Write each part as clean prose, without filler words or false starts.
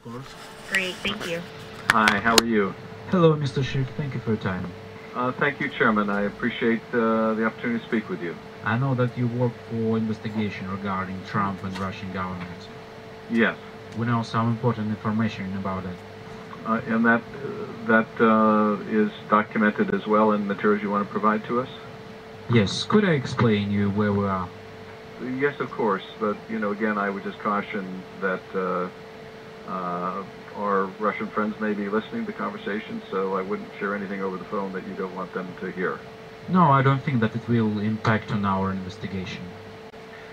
course. Great, thank you. Hi, how are you? Hello, Mr. Schiff. Thank you for your time. Thank you, Chairman. I appreciate the opportunity to speak with you. I know that you work for investigation regarding Trump and Russian government. Yes. We know some important information about it. And that is documented as well in materials you want to provide to us? Yes. Could I explain you where we are? Yes, of course. But, again, I would just caution that our Russian friends may be listening to the conversation, so I wouldn't share anything over the phone that you don't want them to hear. No, I don't think that it will impact on our investigation.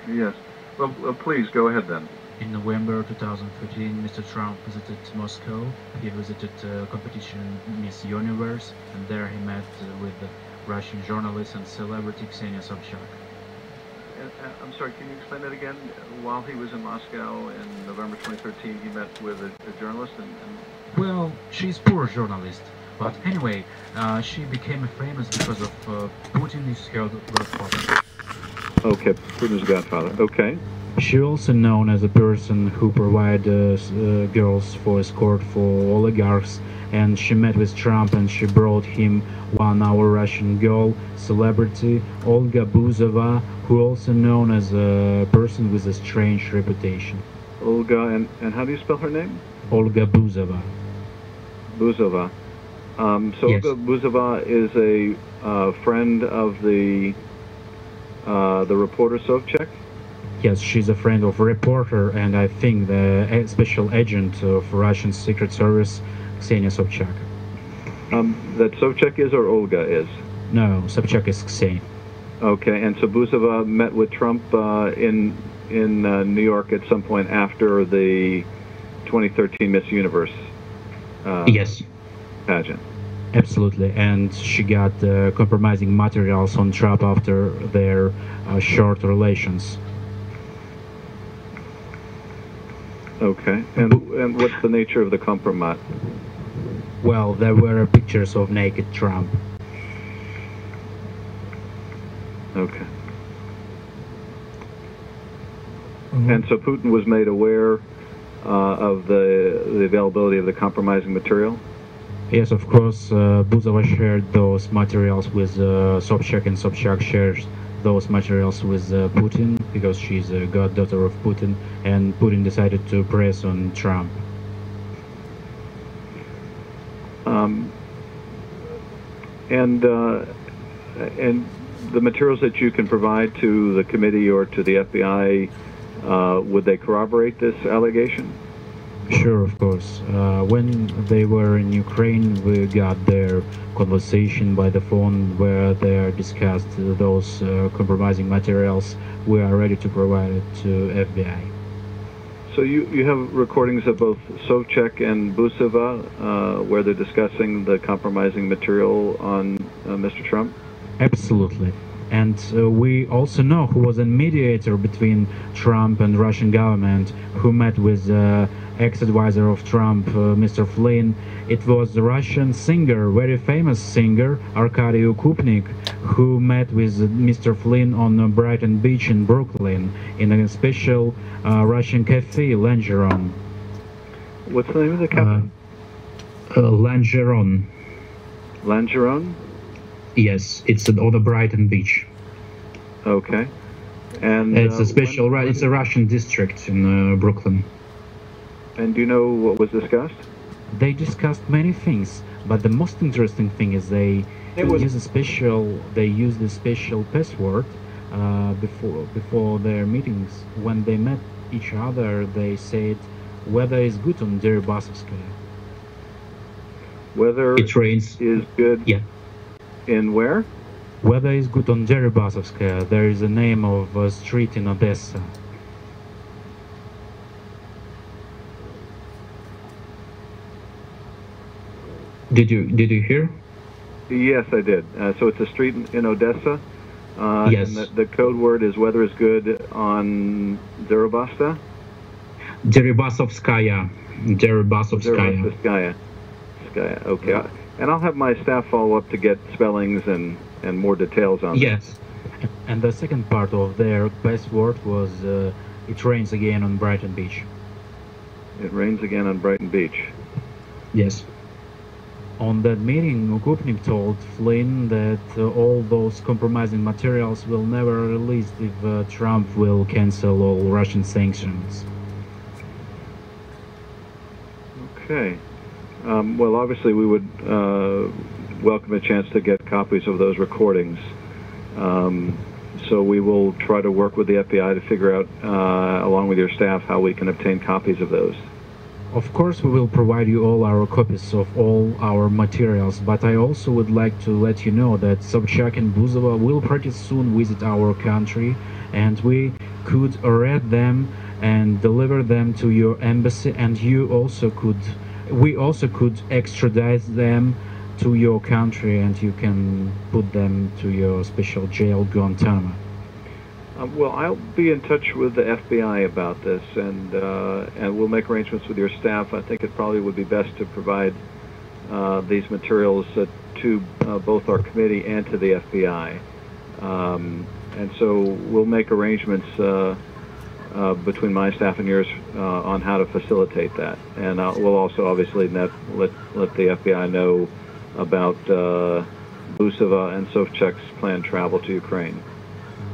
Yes. Well, please, go ahead then. In November 2013, Mr. Trump visited Moscow. He visited competition Miss Universe, and there he met with the Russian journalist and celebrity Ksenia Sobchak. I'm sorry, can you explain that again? While he was in Moscow in November 2013, he met with a journalist and... Well, she's poor journalist, but anyway, she became famous because of Putin is her godfather. Okay, Putin's godfather, okay. She also known as a person who provided girls for escort for oligarchs, and she met with Trump and she brought him one-hour Russian girl, celebrity Olga Buzova, who also known as a person with a strange reputation. Olga, and how do you spell her name? Olga Buzova. Buzova. So Yes. Olga Buzova is a friend of the reporter Sobchak? Yes, she's a friend of reporter and I think the special agent of Russian Secret Service, Ksenia Sobchak. That Sobchak is or Olga is? No, Sobchak is Ksenia. Okay, and so Buzova met with Trump in New York at some point after the 2013 Miss Universe Yes. pageant. Absolutely, and she got compromising materials on Trump after their short relations. Okay, and what's the nature of the compromise? Well, there were pictures of naked Trump. Okay. And so Putin was made aware of the availability of the compromising material? Yes, of course, Buzova shared those materials with Sobchak, and Sobchak shares those materials with Putin, because she's a goddaughter of Putin, and Putin decided to press on Trump. And the materials that you can provide to the committee or to the FBI, would they corroborate this allegation? Sure, of course. When they were in Ukraine, we got their conversation by the phone where they discussed those compromising materials. We are ready to provide it to FBI. So you have recordings of both Sobchak and Buzova where they're discussing the compromising material on Mr. Trump? Absolutely. And we also know who was a mediator between Trump and Russian government, who met with ex-advisor of Trump, Mr. Flynn. It was the Russian singer, very famous singer, Arkady Ukupnik, who met with Mr. Flynn on Brighton Beach in Brooklyn in a special Russian cafe, Langeron. What's the name of the cafe? Langeron. Langeron? Yes, it's on the Brighton Beach. Okay. And it's a special, it's a Russian district in Brooklyn. And do you know what was discussed? They discussed many things, but the most interesting thing is they use a special password before their meetings. When they met each other, they said weather is good on Deribasovskaya. Weather it rains. Is good. Yeah. In where? Weather is good on Deribasovskaya. There is a name of a street in Odessa. Did you hear? Yes, I did. So it's a street in Odessa. Yes. And the code word is weather is good on Deribasta? Deribasovskaya. Deribasovskaya. Okay. And I'll have my staff follow up to get spellings and more details on that. Yes. And the second part of their password was it rains again on Brighton Beach. It rains again on Brighton Beach. Yes. On that meeting, Okupnik told Flynn that all those compromising materials will never be released if Trump will cancel all Russian sanctions. Okay. Well, obviously we would welcome a chance to get copies of those recordings. So we will try to work with the FBI to figure out, along with your staff, how we can obtain copies of those. Of course, we will provide you all our copies of all our materials, but I also would like to let you know that Sobchak and Buzova will pretty soon visit our country, and we could arrest them and deliver them to your embassy, and we also could extradite them to your country, and you can put them to your special jail, Guantanamo. Well, I'll be in touch with the FBI about this, and we'll make arrangements with your staff. I think it probably would be best to provide these materials to both our committee and to the FBI. And so we'll make arrangements between my staff and yours on how to facilitate that. And we'll also obviously let the FBI know about Busova and Sobchak's planned travel to Ukraine.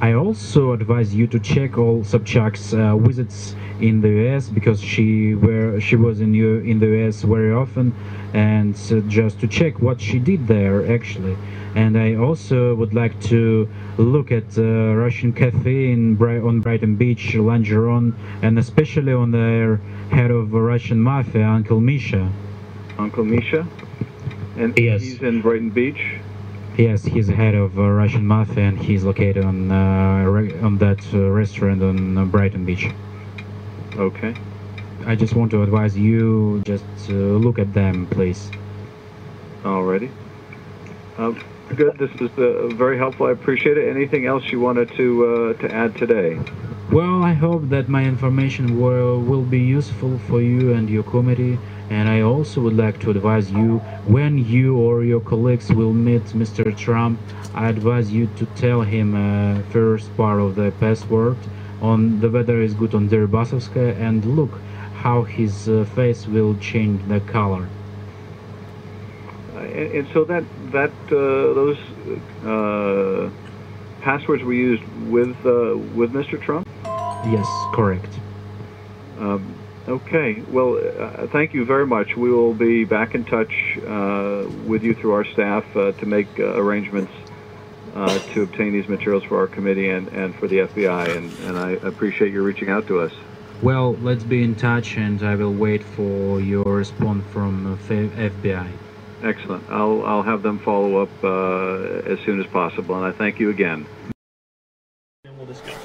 I also advise you to check all Sobchak's visits in the US, because she was in the US very often, and just to check what she did there actually. And I also would like to look at Russian cafe on Brighton Beach later on, and especially on the head of Russian mafia, Uncle Misha. Uncle Misha? And yes. He's in Brighton Beach? Yes, he's the head of Russian mafia, and he's located on that restaurant on Brighton Beach. Okay. I just want to advise you just look at them, please. Alrighty. Good. This is very helpful. I appreciate it. Anything else you wanted to add today? Well, I hope that my information will be useful for you and your committee. And I also would like to advise you, when you or your colleagues will meet Mr. Trump, I advise you to tell him first part of the password on the weather is good on Deribasovskaya, and look how his face will change the color. And so those passwords were used with Mr. Trump? Yes, correct. Okay. Well, thank you very much. We will be back in touch with you through our staff to make arrangements to obtain these materials for our committee and for the FBI. And I appreciate you reaching out to us. Well, let's be in touch, and I will wait for your response from FBI. Excellent. I'll have them follow up as soon as possible, and I thank you again. And we'll discuss.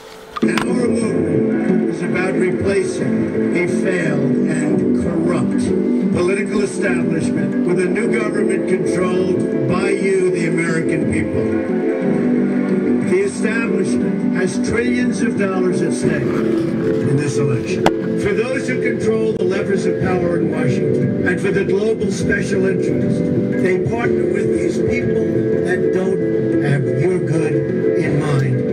Our movement is about replacing a failed and corrupt political establishment with a new government controlled by you, the American people. The establishment has trillions of dollars at stake in this election. For those who control the levers of power in Washington, and for the global special interest, they partner with these people that don't have your good in mind.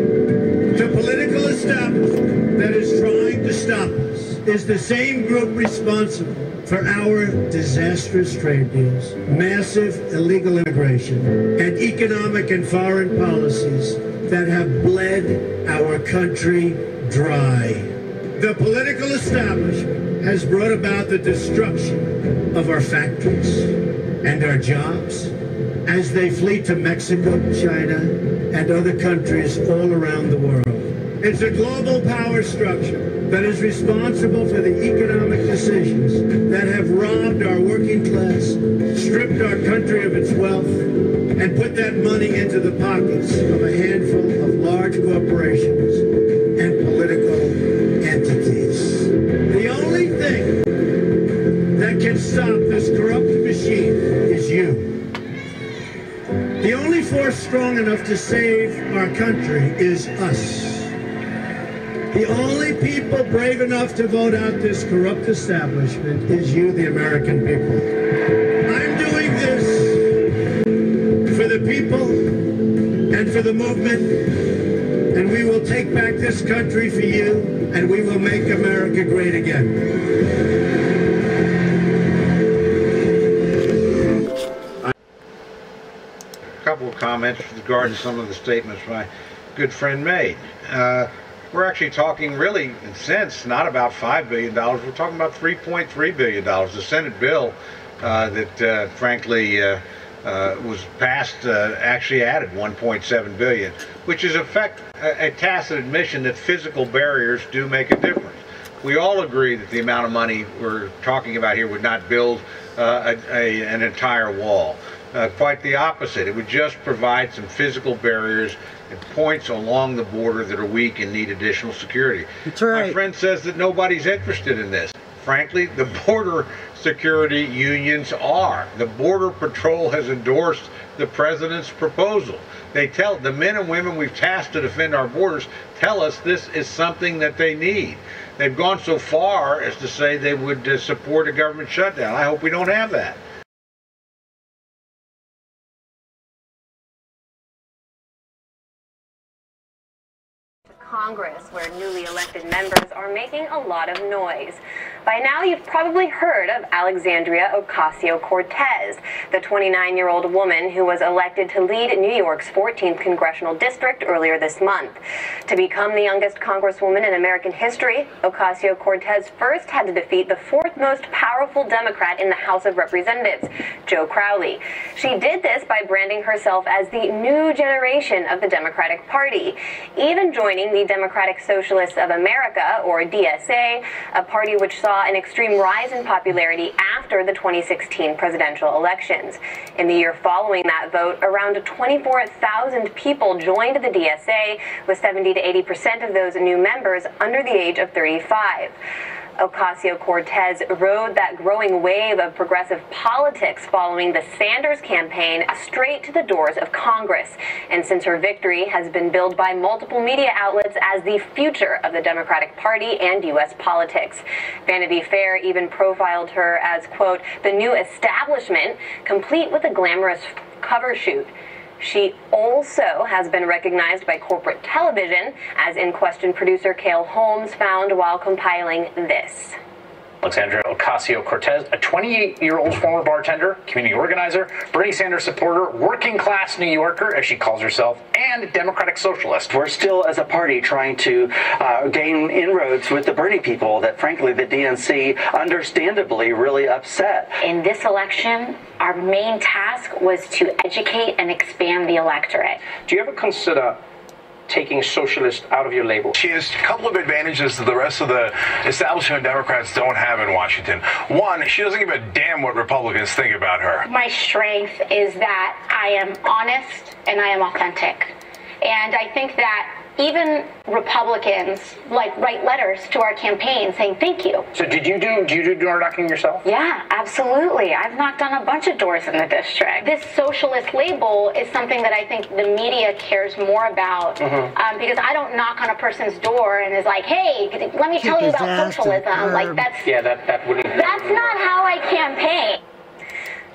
The political establishment that is trying to stop us is the same group responsible for our disastrous trade deals, massive illegal immigration, and economic and foreign policies that have bled our country dry. The political establishment has brought about the destruction of our factories and our jobs as they flee to Mexico, China, and other countries all around the world. It's a global power structure that is responsible for the economic decisions that have robbed our working class, stripped our country of its wealth, and put that money into the pockets of a handful of large corporations and political entities. The only thing that can stop this corrupt machine is you. The only force strong enough to save our country is us. The only people brave enough to vote out this corrupt establishment is you, the American people. I'm doing this for the people and for the movement, and we will take back this country for you, and we will make America great again. couple of comments with regard to some of the statements my good friend made. We're actually talking really, in a sense, not about $5 billion. We're talking about $3.3 billion. The Senate bill that, frankly, was passed actually added $1.7 billion, which is in fact a tacit admission that physical barriers do make a difference. We all agree that the amount of money we're talking about here would not build an entire wall. Quite the opposite. It would just provide some physical barriers and points along the border that are weak and need additional security. That's right. My friend says that nobody's interested in this. Frankly, the border security unions are. The Border Patrol has endorsed the president's proposal. They tell the men and women we've tasked to defend our borders tell us this is something that they need. They've gone so far as to say they would support a government shutdown. I hope we don't have that. Congress, where newly elected members are making a lot of noise. By now, you've probably heard of Alexandria Ocasio-Cortez, the 29-year-old woman who was elected to lead New York's 14th congressional district earlier this month. To become the youngest congresswoman in American history, Ocasio-Cortez first had to defeat the fourth most powerful Democrat in the House of Representatives, Joe Crowley. She did this by branding herself as the new generation of the Democratic Party, even joining the Democratic Socialists of America, or DSA, a party which saw an extreme rise in popularity after the 2016 presidential elections. In the year following that vote, around 24,000 people joined the DSA, with 70 to 80% of those new members under the age of 35. Ocasio-Cortez rode that growing wave of progressive politics following the Sanders campaign straight to the doors of Congress. And since her victory has been billed by multiple media outlets as the future of the Democratic Party and U.S. politics. Vanity Fair even profiled her as, quote, the new establishment, complete with a glamorous cover shoot. She also has been recognized by corporate television, as In Question producer Cale Holmes found while compiling this. Alexandria Ocasio-Cortez, a 28-year-old former bartender, community organizer, Bernie Sanders supporter, working-class New Yorker, as she calls herself, and Democratic socialist. We're still, as a party, trying to gain inroads with the Bernie people that, frankly, the DNC understandably really upset. In this election, our main task was to educate and expand the electorate. Do you ever consider taking socialist out of your label? She has a couple of advantages that the rest of the establishment Democrats don't have in Washington. One, she doesn't give a damn what Republicans think about her. My strength is that I am honest and I am authentic. And I think that even Republicans write letters to our campaign saying thank you. So do you do door knocking yourself? Yeah, absolutely. I've knocked on a bunch of doors in the district. This socialist label is something that I think the media cares more about, because I don't knock on a person's door and is like, hey, let me tell you about socialism. Like that wouldn't. That's not how I campaign.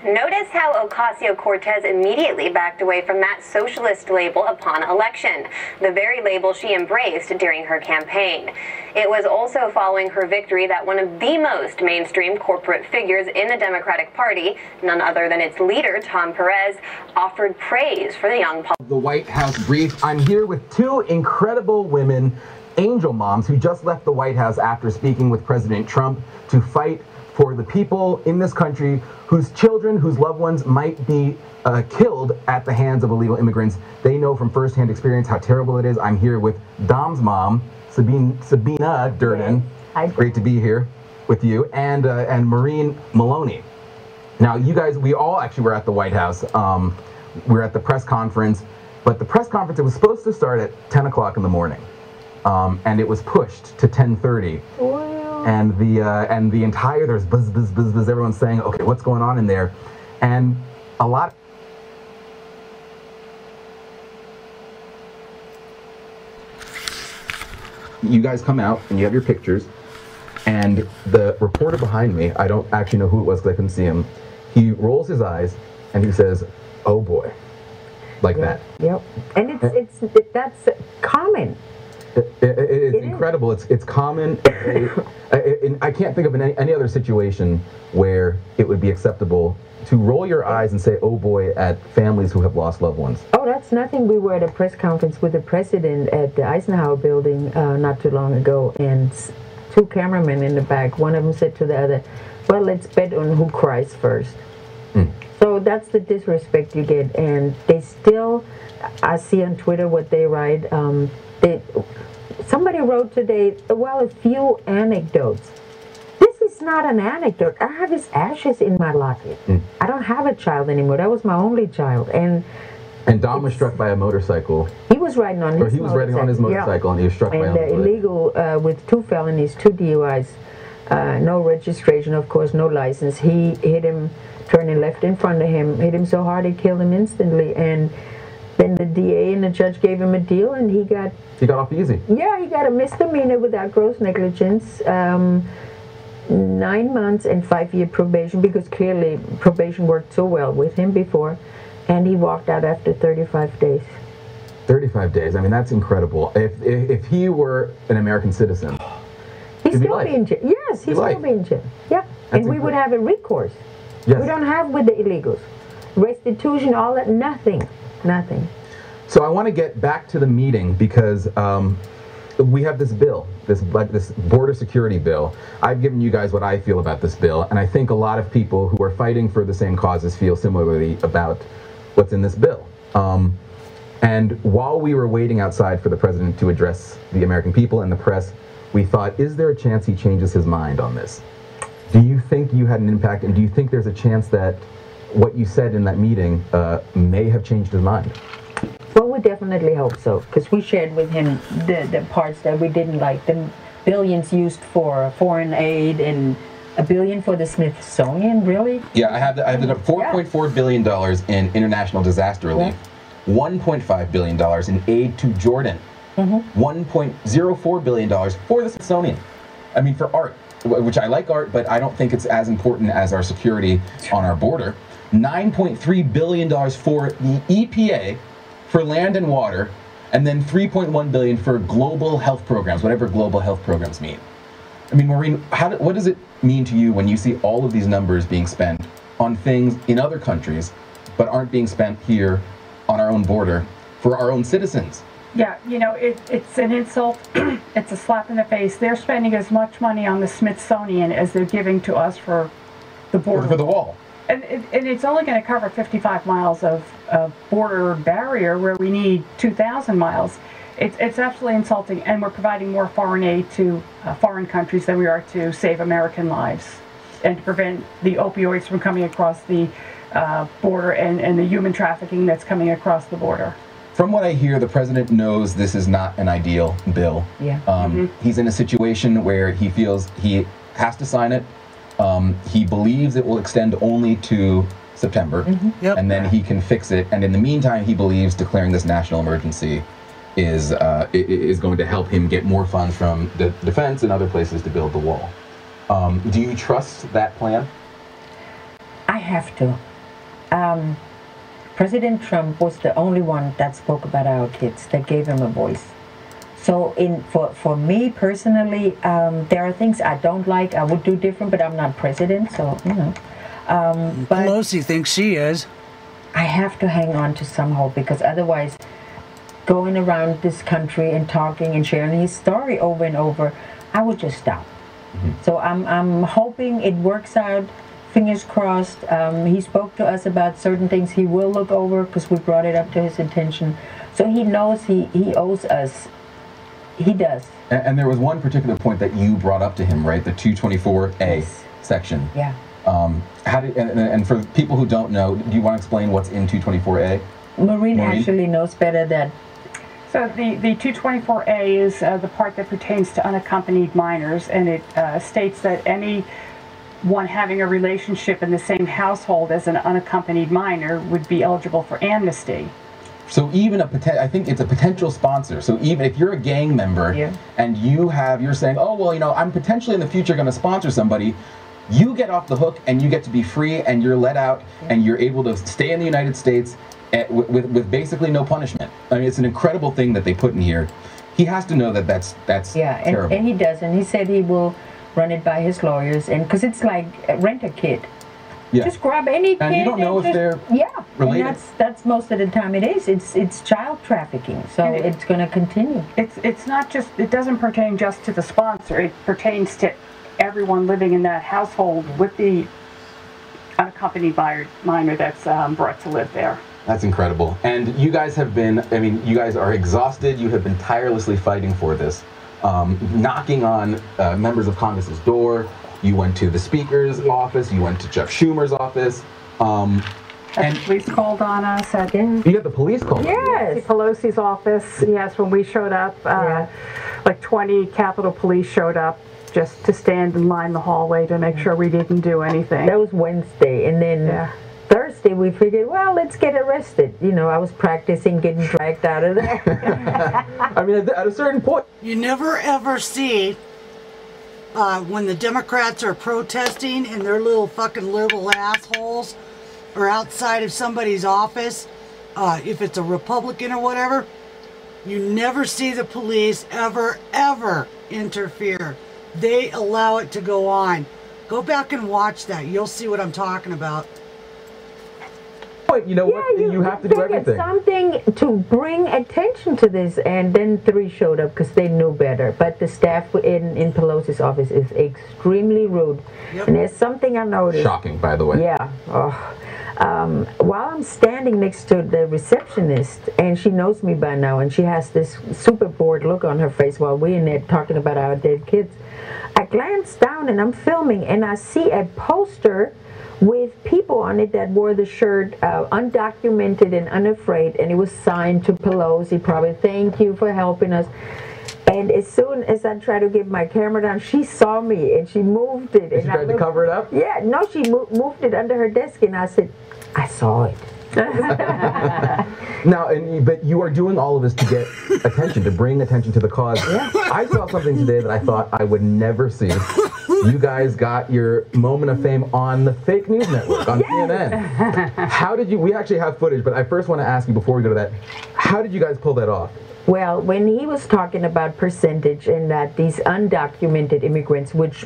Notice how Ocasio-Cortez immediately backed away from that socialist label upon election, the very label she embraced during her campaign. It was also following her victory that one of the most mainstream corporate figures in the Democratic Party, none other than its leader, Tom Perez, offered praise for the young politician. The White House brief. I'm here with two incredible women, angel moms, who just left the White House after speaking with President Trump to fight for the people in this country whose children, whose loved ones might be killed at the hands of illegal immigrants. They know from firsthand experience how terrible it is. I'm here with Dom's mom, Sabina Durden. Hi. Great to be here with you, and Maureen Maloney. Now, you guys, we all actually were at the White House. We were at the press conference, but the press conference, it was supposed to start at 10 o'clock in the morning, and it was pushed to 10:30. And the entire, there's buzz, buzz, buzz, buzz, everyone's saying, okay, what's going on in there? And a lot. You guys come out and you have your pictures, and the reporter behind me, I don't actually know who it was because I couldn't see him, he rolls his eyes and he says, oh boy, like that. Yep. And that's common. It's incredible. It's common. I can't think of any other situation where it would be acceptable to roll your eyes and say, oh boy, at families who have lost loved ones. Oh, that's nothing. We were at a press conference with the president at the Eisenhower building not too long ago, and two cameramen in the back. One of them said to the other, well, let's bet on who cries first. So that's the disrespect you get, and they still, I see on Twitter what they write. Somebody wrote today, well, a few anecdotes. This is not an anecdote. I have his ashes in my locket. I don't have a child anymore. That was my only child. And Dom was struck by a motorcycle. He was riding on his motorcycle. He was riding on his motorcycle, and he was struck by a motorcycle. And illegal with 2 felonies, 2 DUIs, no registration, of course, no license. He hit him, turning left in front of him, hit him so hard it killed him instantly. And then the DA and the judge gave him a deal, and he got off easy. Yeah, he got a misdemeanor without gross negligence, 9 months and 5-year probation, because clearly probation worked so well with him before, and he walked out after 35 days. 35 days. I mean, that's incredible. If he were an American citizen, he'd still be in jail. Yes, he'd still be in jail. Yeah, and we would have a recourse. Yes. We don't have with the illegals. Restitution, all that, nothing. So I want to get back to the meeting because we have this bill, this border security bill. I've given you guys what I feel about this bill, and I think a lot of people who are fighting for the same causes feel similarly about what's in this bill. And while we were waiting outside for the president to address the American people and the press, we thought, is there a chance he changes his mind on this? Do you think you had an impact, and do you think there's a chance that what you said in that meeting may have changed his mind? Well, we definitely hope so, because we shared with him the parts that we didn't like. The billions used for foreign aid and $1 billion for the Smithsonian, really? Yeah, I have the $4.4 billion in international disaster relief, $1.5 billion in aid to Jordan, $1.04 billion for the Smithsonian. I mean, for art, which I like art, but I don't think it's as important as our security on our border. $9.3 billion for the EPA, for land and water, and then $3.1 billion for global health programs, whatever global health programs mean. I mean, Maureen, what does it mean to you when you see all of these numbers being spent on things in other countries, but aren't being spent here on our own border for our own citizens? Yeah, you know, it's an insult. It's a slap in the face. They're spending as much money on the Smithsonian as they're giving to us for the border. For the wall. And it's only going to cover 55 miles of border barrier where we need 2,000 miles. It's absolutely insulting, and we're providing more foreign aid to foreign countries than we are to save American lives and to prevent the opioids from coming across the border and the human trafficking that's coming across the border. From what I hear, the president knows this is not an ideal bill. Yeah. He's in a situation where he feels he has to sign it. He believes it will extend only to September, and then he can fix it. And in the meantime, he believes declaring this national emergency is going to help him get more funds from the defense and other places to build the wall. Do you trust that plan? I have to. President Trump was the only one that spoke about our kids, that gave him a voice. So for me personally, there are things I don't like, I would do different, but I'm not president, so, you know. But Pelosi thinks she is. I have to hang on to some hope, because otherwise, going around this country and talking and sharing his story over and over, I would just stop. So I'm hoping it works out. Fingers crossed. He spoke to us about certain things he will look over, because we brought it up to his attention. So he knows he owes us. He does. And there was one particular point that you brought up to him, right? The 224A section. Yeah. And for people who don't know, do you want to explain what's in 224A? Maureen actually knows better that. So the 224A is the part that pertains to unaccompanied minors, and it states that anyone having a relationship in the same household as an unaccompanied minor would be eligible for amnesty. So even I think it's a potential sponsor. So even if you're a gang member and you're saying, oh, well, you know, I'm potentially in the future going to sponsor somebody, you get off the hook and you get to be free and you're let out and you're able to stay in the United States with basically no punishment. I mean, it's an incredible thing that they put in here. he has to know that that's terrible. And he doesn't. He said he will run it by his lawyers, and because it's like rent a kid. Yeah. Just grab any kid. And you don't know if they're related. And that's most of the time it is. It's child trafficking, so it's going to continue. It's not just, it doesn't pertain just to the sponsor. It pertains to everyone living in that household with the unaccompanied minor that's brought to live there. That's incredible. And you guys have been, I mean, you guys are exhausted. You have been tirelessly fighting for this, knocking on members of Congress's door. You went to the Speaker's office. You went to Chuck Schumer's office. And the police called on us. You got the police called? Yes. Pelosi's office. Yes, when we showed up, like 20 Capitol Police showed up just to stand in line the hallway to make sure we didn't do anything. That was Wednesday, and then Thursday we figured, well, let's get arrested. You know, I was practicing getting dragged out of there. I mean, at a certain point, you never ever see when the Democrats are protesting and their little assholes are outside of somebody's office, if it's a Republican or whatever, you never see the police ever interfere. They allow it to go on. Go back and watch that. You'll see what I'm talking about. You know what? You have to do everything. Something to bring attention to this, and then 3 showed up because they knew better. But the staff in Pelosi's office is extremely rude. And there's something I noticed. Shocking, by the way. Yeah. While I'm standing next to the receptionist, and she knows me by now, and she has this super bored look on her face while we're in there talking about our dead kids, I glance down and I'm filming, and I see a poster with people on it that wore the shirt undocumented and unafraid, and it was signed to Pelosi, probably thank you for helping us. And as soon as I tried to get my camera down, she saw me and she moved it. And she tried to cover it up? Yeah, no, she moved it under her desk, and I said, I saw it. Now, but you are doing all of this to get attention, to bring attention to the cause. I saw something today that I thought I would never see. You guys got your moment of fame on the fake news network, on CNN. How did you, we actually have footage, but I first want to ask you before we go to that, how did you guys pull that off? Well, when he was talking about percentage and that these undocumented immigrants, which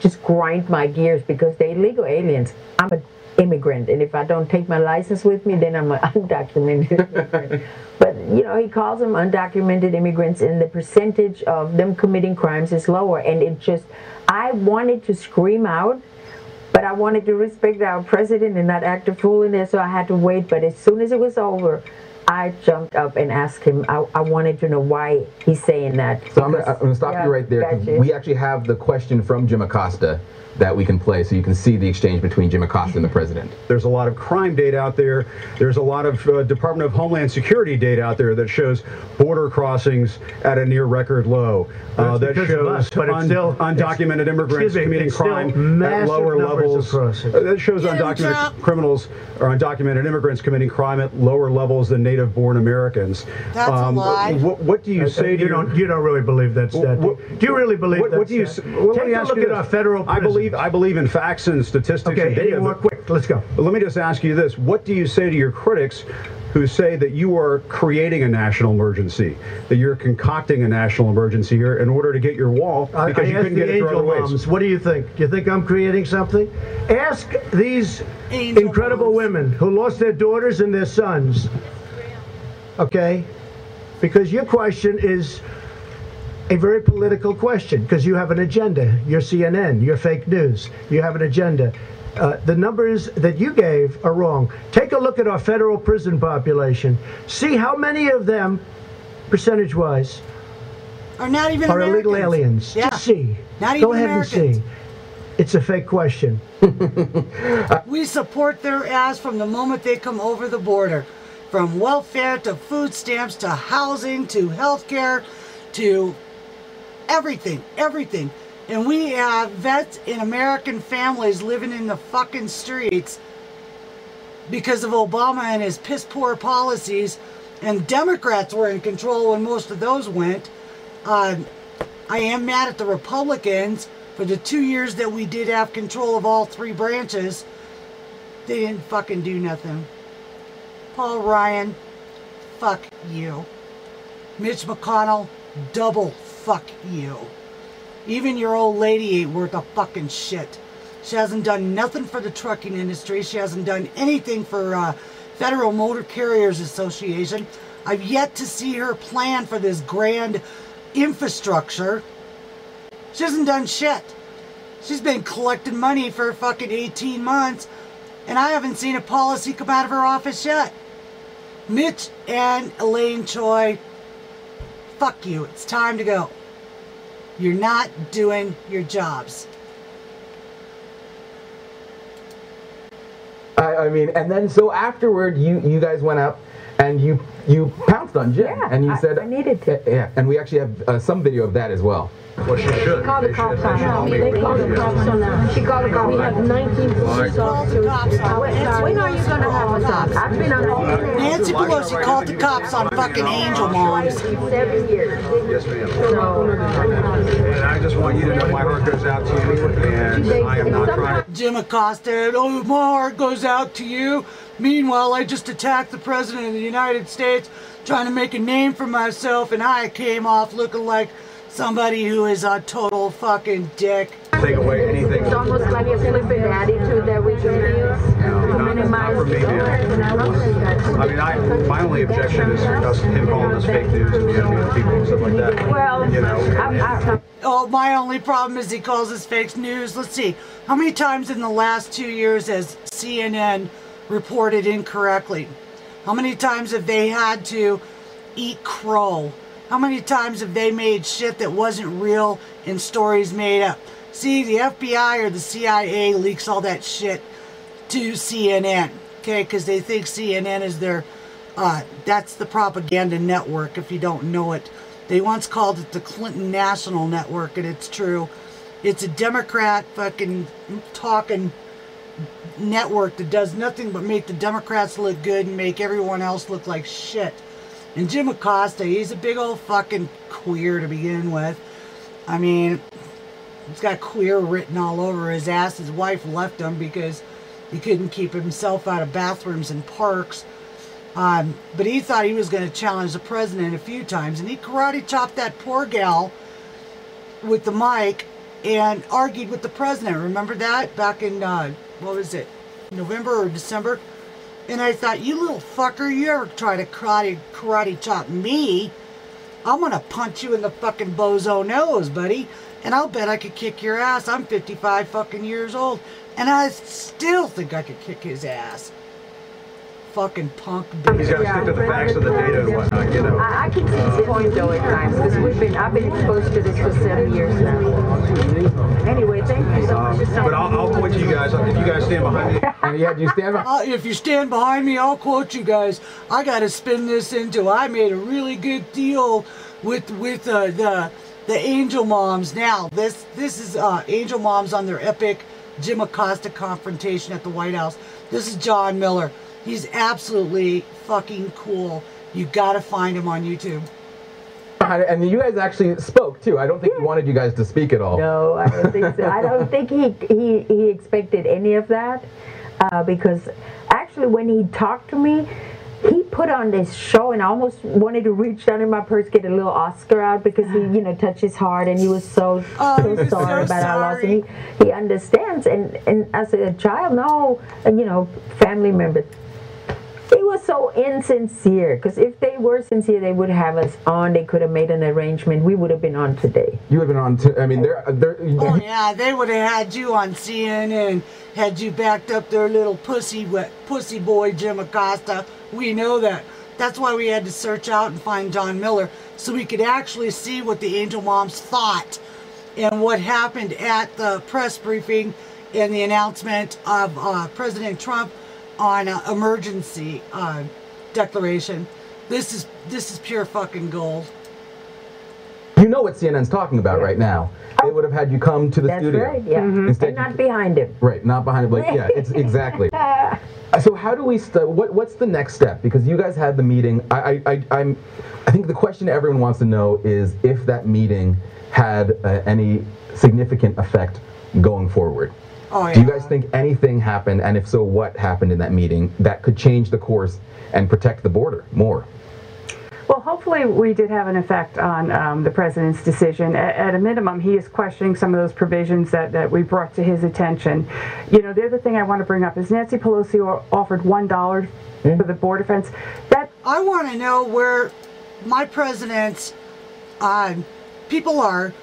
just grind my gears because they're illegal aliens. I'm an immigrant, and if I don't take my license with me, then I'm an undocumented immigrant. But, you know, he calls them undocumented immigrants, and the percentage of them committing crimes is lower. And it just, I wanted to scream out, but I wanted to respect our president and not act a fool in there, so I had to wait. But as soon as it was over, I jumped up and asked him. I wanted to know why he's saying that. So I'm going to stop you right there. Gotcha. We actually have the question from Jim Acosta that we can play, so you can see the exchange between Jim Acosta and the president. There's a lot of crime data out there. There's a lot of Department of Homeland Security data out there that shows border crossings at a near record low. That shows undocumented immigrants committing crime at lower levels. That shows undocumented criminals or undocumented immigrants committing crime at lower levels than native-born Americans. That's a lie. What do you say? You don't really believe that's that? Do you really believe that? What do you? Well, take a look at our federal prison. I believe in facts and statistics and data. Okay, quick, let's go. Let me just ask you this. What do you say to your critics who say that you are creating a national emergency, that you're concocting a national emergency here in order to get your wall because you couldn't get it through other ways? What do you think? Do you think I'm creating something? Ask these incredible women who lost their daughters and their sons, okay? Because your question is a very political question, because you have an agenda. You're CNN, you're fake news. You have an agenda. The numbers that you gave are wrong. Take a look at our federal prison population. See how many of them, percentage-wise, are not even are Americans. Illegal aliens. Yeah. Just see. Not Go even ahead Americans. and see. It's a fake question. We support their ass from the moment they come over the border. From welfare to food stamps to housing to health care to everything. And we have vets and American families living in the fucking streets because of Obama and his piss poor policies, and Democrats were in control when most of those went. I am mad at the Republicans for the 2 years that we did have control of all 3 branches. They didn't fucking do nothing. Paul Ryan, fuck you. Mitch McConnell, double fuck you. Even your old lady ain't worth a fucking shit. She hasn't done nothing for the trucking industry. She hasn't done anything for Federal Motor Carriers Association. I've yet to see her plan for this grand infrastructure. She hasn't done shit. She's been collecting money for fucking 18 months, and I haven't seen a policy come out of her office yet. Mitch and Elaine Choi, fuck you. It's time to go. You're not doing your jobs. I mean, and then so afterward, you guys went up and you pounced on Jen, and you said I needed to. Yeah, and we actually have some video of that as well. Well, she should. They called the cops on her. They called the cops on her. She called the cops. We have 19 police officers. When are you going to have us up? I've been on Nancy Pelosi called the cops on fucking angel moms. 7 years. Yes, ma'am. And I just want you to know my heart goes out to you, and I am not trying to... Jim Acosta, oh, my heart goes out to you. Meanwhile, I just attacked the President of the United States, trying to make a name for myself, and I came off looking like somebody who is a total fucking dick. Take away anything. It's almost like a flippant attitude that we can use to minimize. I mean, my only objection is us him calling us fake news and the enemy of the people and stuff like that. Well, you know. Oh, my only problem is he calls us fake news. Let's see. How many times in the last 2 years has CNN reported incorrectly? How many times have they had to eat crow? How many times have they made shit that wasn't real and stories made up? See, the FBI or the CIA leaks all that shit to CNN, okay? Because they think CNN is their, that's the propaganda network, if you don't know it. They once called it the Clinton National Network, and it's true. It's a Democrat fucking talking network that does nothing but make the Democrats look good and make everyone else look like shit. And Jim Acosta, he's a big old fucking queer to begin with. I mean, he's got queer written all over his ass. His wife left him because he couldn't keep himself out of bathrooms and parks. But he thought he was going to challenge the president a few times. And he karate chopped that poor gal with the mic and argued with the president. Remember that? Back in, what was it, November or December? And I thought, you little fucker, you ever try to karate chop me, I'm going to punch you in the fucking bozo nose, buddy. And I'll bet I could kick your ass. I'm 55 fucking years old. And I still think I could kick his ass. Fucking punk bitch. He's got to stick to the facts of the data and whatnot, you know. I can see his point though at times, because I've been exposed to this for 7 years now. Anyway, thank you so much. But I'll quote you guys if you guys stand behind me. Yeah, do you stand behind? If you stand behind me, I'll quote you guys. I got to spin this into, I made a really good deal with the Angel Moms. Now, this is Angel Moms on their epic Jim Acosta confrontation at the White House. This is John Miller. He's absolutely fucking cool. You gotta find him on YouTube. And you guys actually spoke too. I don't think he wanted you guys to speak at all. No, I don't think so. I don't think he expected any of that because actually when he talked to me, he put on this show and I almost wanted to reach down in my purse, get a little Oscar out because he, you know, touched his heart and he was so sorry about our loss. And he understands. And as a child, no, and, you know, family members. He was so insincere, because if they were sincere, they would have us on. They could have made an arrangement. We would have been on today. You would have been on. I mean, oh yeah, they would have had you on CNN, had you backed up their little pussy boy Jim Acosta. We know that. That's why we had to search out and find John Miller, so we could actually see what the Angel Moms thought and what happened at the press briefing and the announcement of President Trump on emergency declaration. This is pure fucking gold. You know what CNN's talking about right now. They would have had you come to the studio. That's right, yeah. Instead, and not behind him. Right, not behind him. Like, yeah, it's exactly. So how do we what's the next step? Because you guys had the meeting. I think the question everyone wants to know is if that meeting had any significant effect going forward. Oh, yeah. Do you guys think anything happened, and if so, what happened in that meeting that could change the course and protect the border more? Well, hopefully hopefully we did have an effect on the president's decision. At a minimum, he is questioning some of those provisions that we brought to his attention. You know, the other thing I want to bring up is Nancy Pelosi offered $1 for the border fence. I want to know where my president's people are.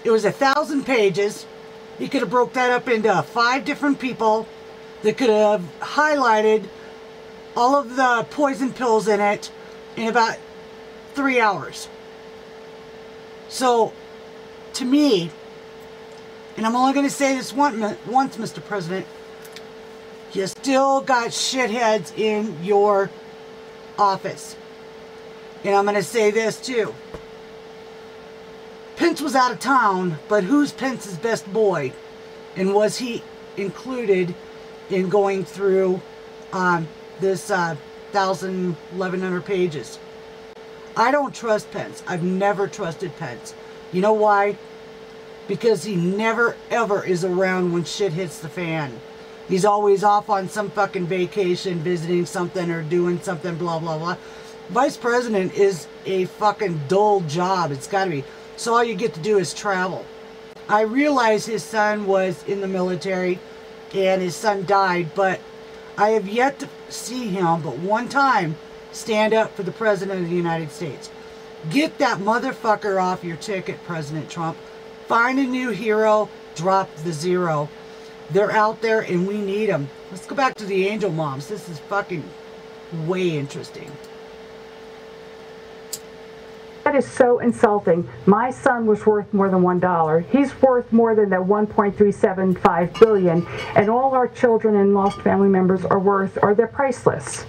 It was 1,000 pages. He could have broke that up into 5 different people that could have highlighted all of the poison pills in it in about 3 hours. So, to me, and I'm only going to say this once, Mr. President, you still got shitheads in your office. And I'm going to say this too. Pence was out of town, but who's Pence's best boy? And was he included in going through this 1,100 pages? I don't trust Pence. I've never trusted Pence. You know why? Because he never ever is around when shit hits the fan. He's always off on some fucking vacation, visiting something or doing something, blah, blah, blah. Vice President is a fucking dull job. It's got to be. So all you get to do is travel. I realize his son was in the military and his son died, but I have yet to see him but one time stand up for the President of the United States. Get that motherfucker off your ticket, President Trump. Find a new hero, drop the zero. They're out there and we need them. Let's go back to the angel moms. This is fucking way interesting. That is so insulting. My son was worth more than $1. He's worth more than that $1.375 billion, and all our children and lost family members they're priceless.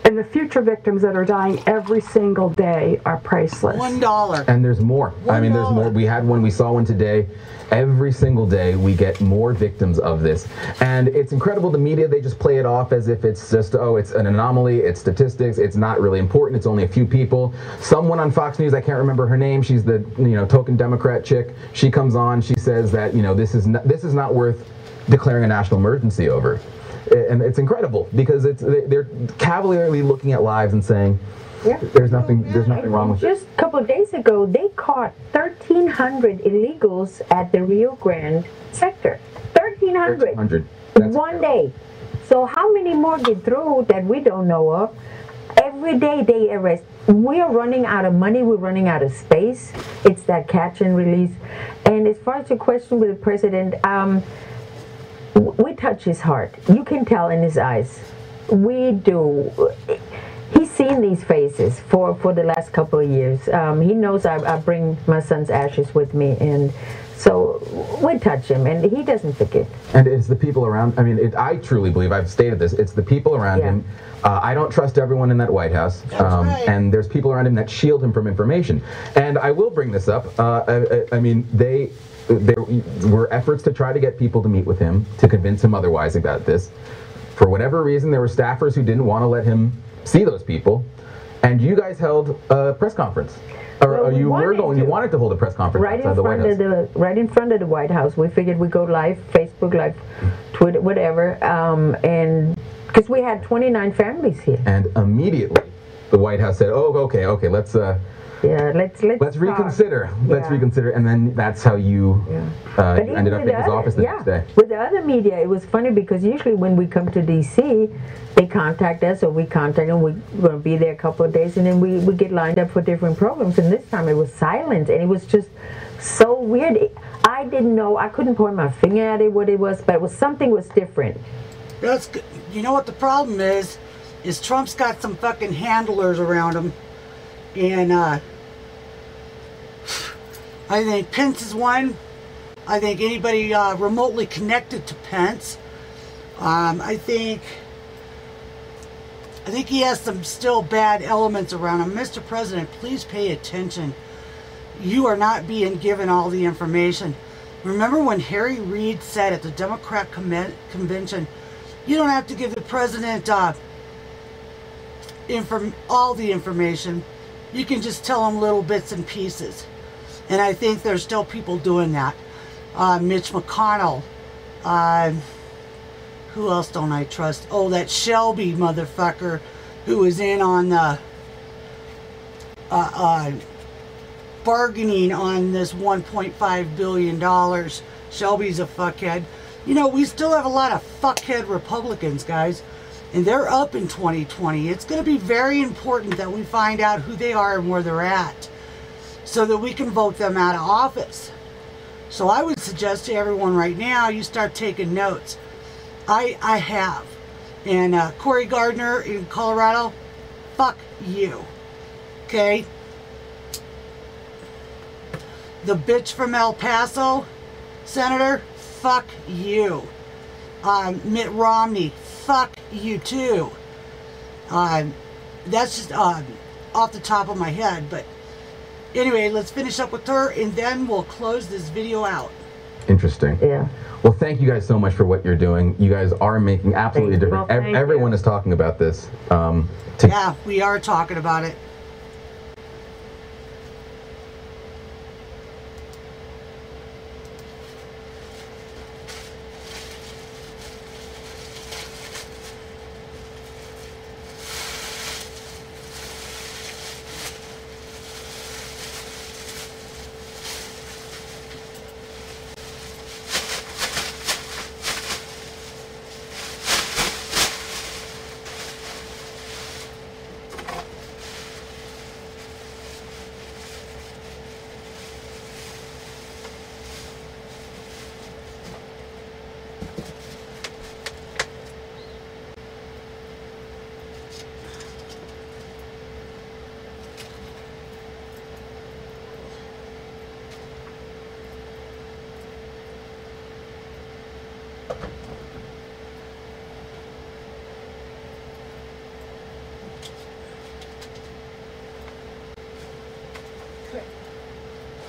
And the future victims that are dying every single day are priceless. $1. And there's more. I mean, there's more. We had one. We saw one today. Every single day we get more victims of this. And it's incredible. The media, they just play it off as if it's just, oh, it's an anomaly. It's statistics. It's not really important. It's only a few people. Someone on Fox News, I can't remember her name. She's the, token Democrat chick. She comes on. She says that, this is not worth declaring a national emergency over. And it's incredible because they're cavalierly looking at lives and saying, there's nothing wrong with it. Just a couple of days ago, they caught 1,300 illegals at the Rio Grande sector. 1,300. One day. So how many more get through that we don't know of? Every day they arrest. We are running out of money. We're running out of space. It's that catch and release. And as far as your question with the president, we touch his heart. You can tell in his eyes. We do. He's seen these faces for the last couple of years. He knows I bring my son's ashes with me, and so we touch him, and he doesn't forget. And it's the people around. I mean, I truly believe, I've stated this, it's the people around him. I don't trust everyone in that White House, and there's people around him that shield him from information. And I will bring this up. I mean, there were efforts to try to get people to meet with him, to convince him otherwise about this. For whatever reason, there were staffers who didn't want to let him see those people, and you guys held a press conference. Or you wanted to hold a press conference outside the White House. Right in front of the White House. We figured we'd go live, Facebook Live, Twitter, whatever, and because we had 29 families here. And immediately, the White House said, "Oh, okay, let's reconsider. Let's reconsider," and then that's how you ended up in his office the next day. With the other media, it was funny because usually when we come to D.C., they contact us or we contact them. We're going to be there a couple of days, and then we get lined up for different programs. And this time it was silent, and it was just so weird. I didn't know. I couldn't point my finger at it what it was, but something was different. That's good. You know what the problem is Trump's got some fucking handlers around him. And I think Pence is one. I think anybody remotely connected to Pence. I think he has some still bad elements around him. Mr. President, please pay attention. You are not being given all the information. Remember when Harry Reid said at the Democrat convention, you don't have to give the president all the information. You can just tell him little bits and pieces. And I think there's still people doing that. Mitch McConnell. Who else don't I trust? Oh, that Shelby motherfucker who was in on the bargaining on this $1.5 billion. Shelby's a fuckhead. You know, we still have a lot of fuckhead Republicans, guys, and they're up in 2020. It's going to be very important that we find out who they are and where they're at so that we can vote them out of office. So I would suggest to everyone right now, you start taking notes. I have. And Cory Gardner in Colorado, fuck you. Okay? The bitch from El Paso, Senator, fuck you. Mitt Romney, fuck you too. That's just off the top of my head, but anyway, let's finish up with her and then we'll close this video out. Interesting. Yeah. Well, thank you guys so much for what you're doing. You guys are making absolutely a difference. Well, everyone is talking about this. Yeah, we are talking about it.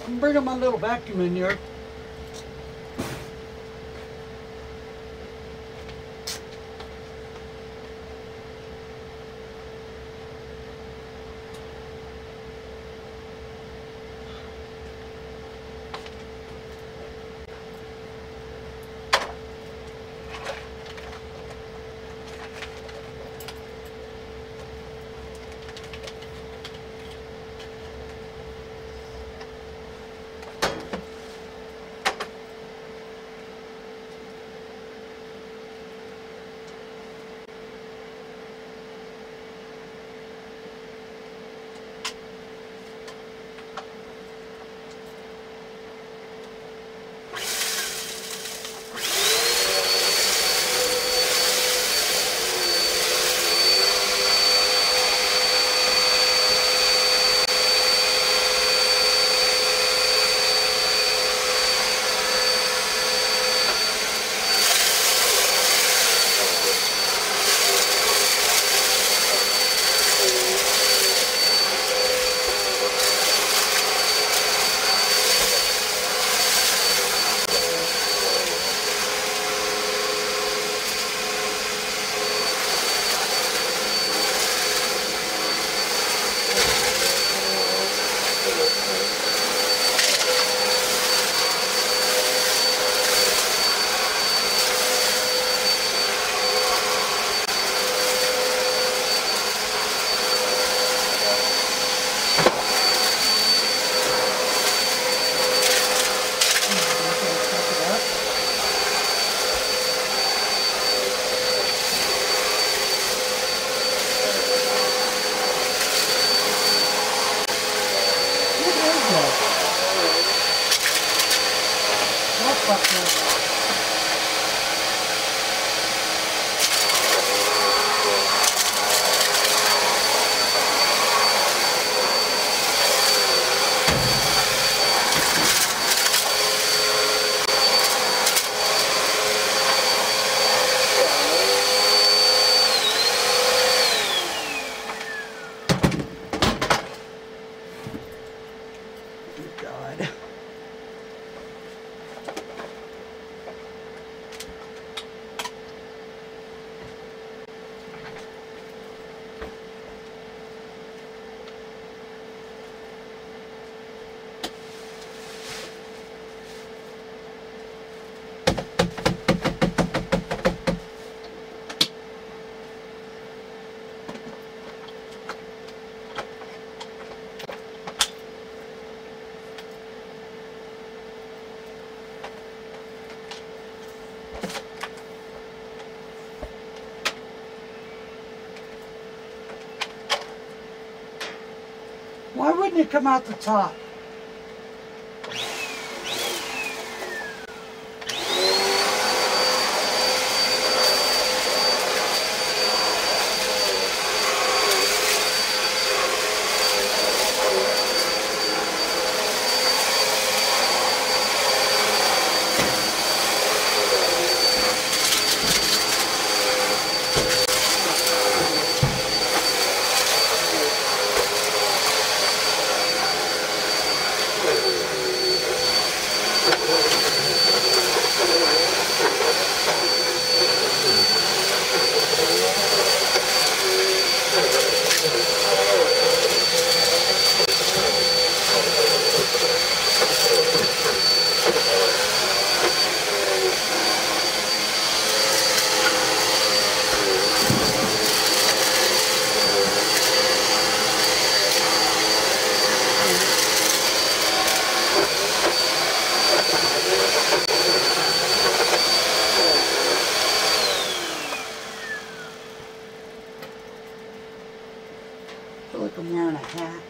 I'm bringing my little vacuum in here. Why wouldn't it come out the top? I feel like I'm wearing a hat.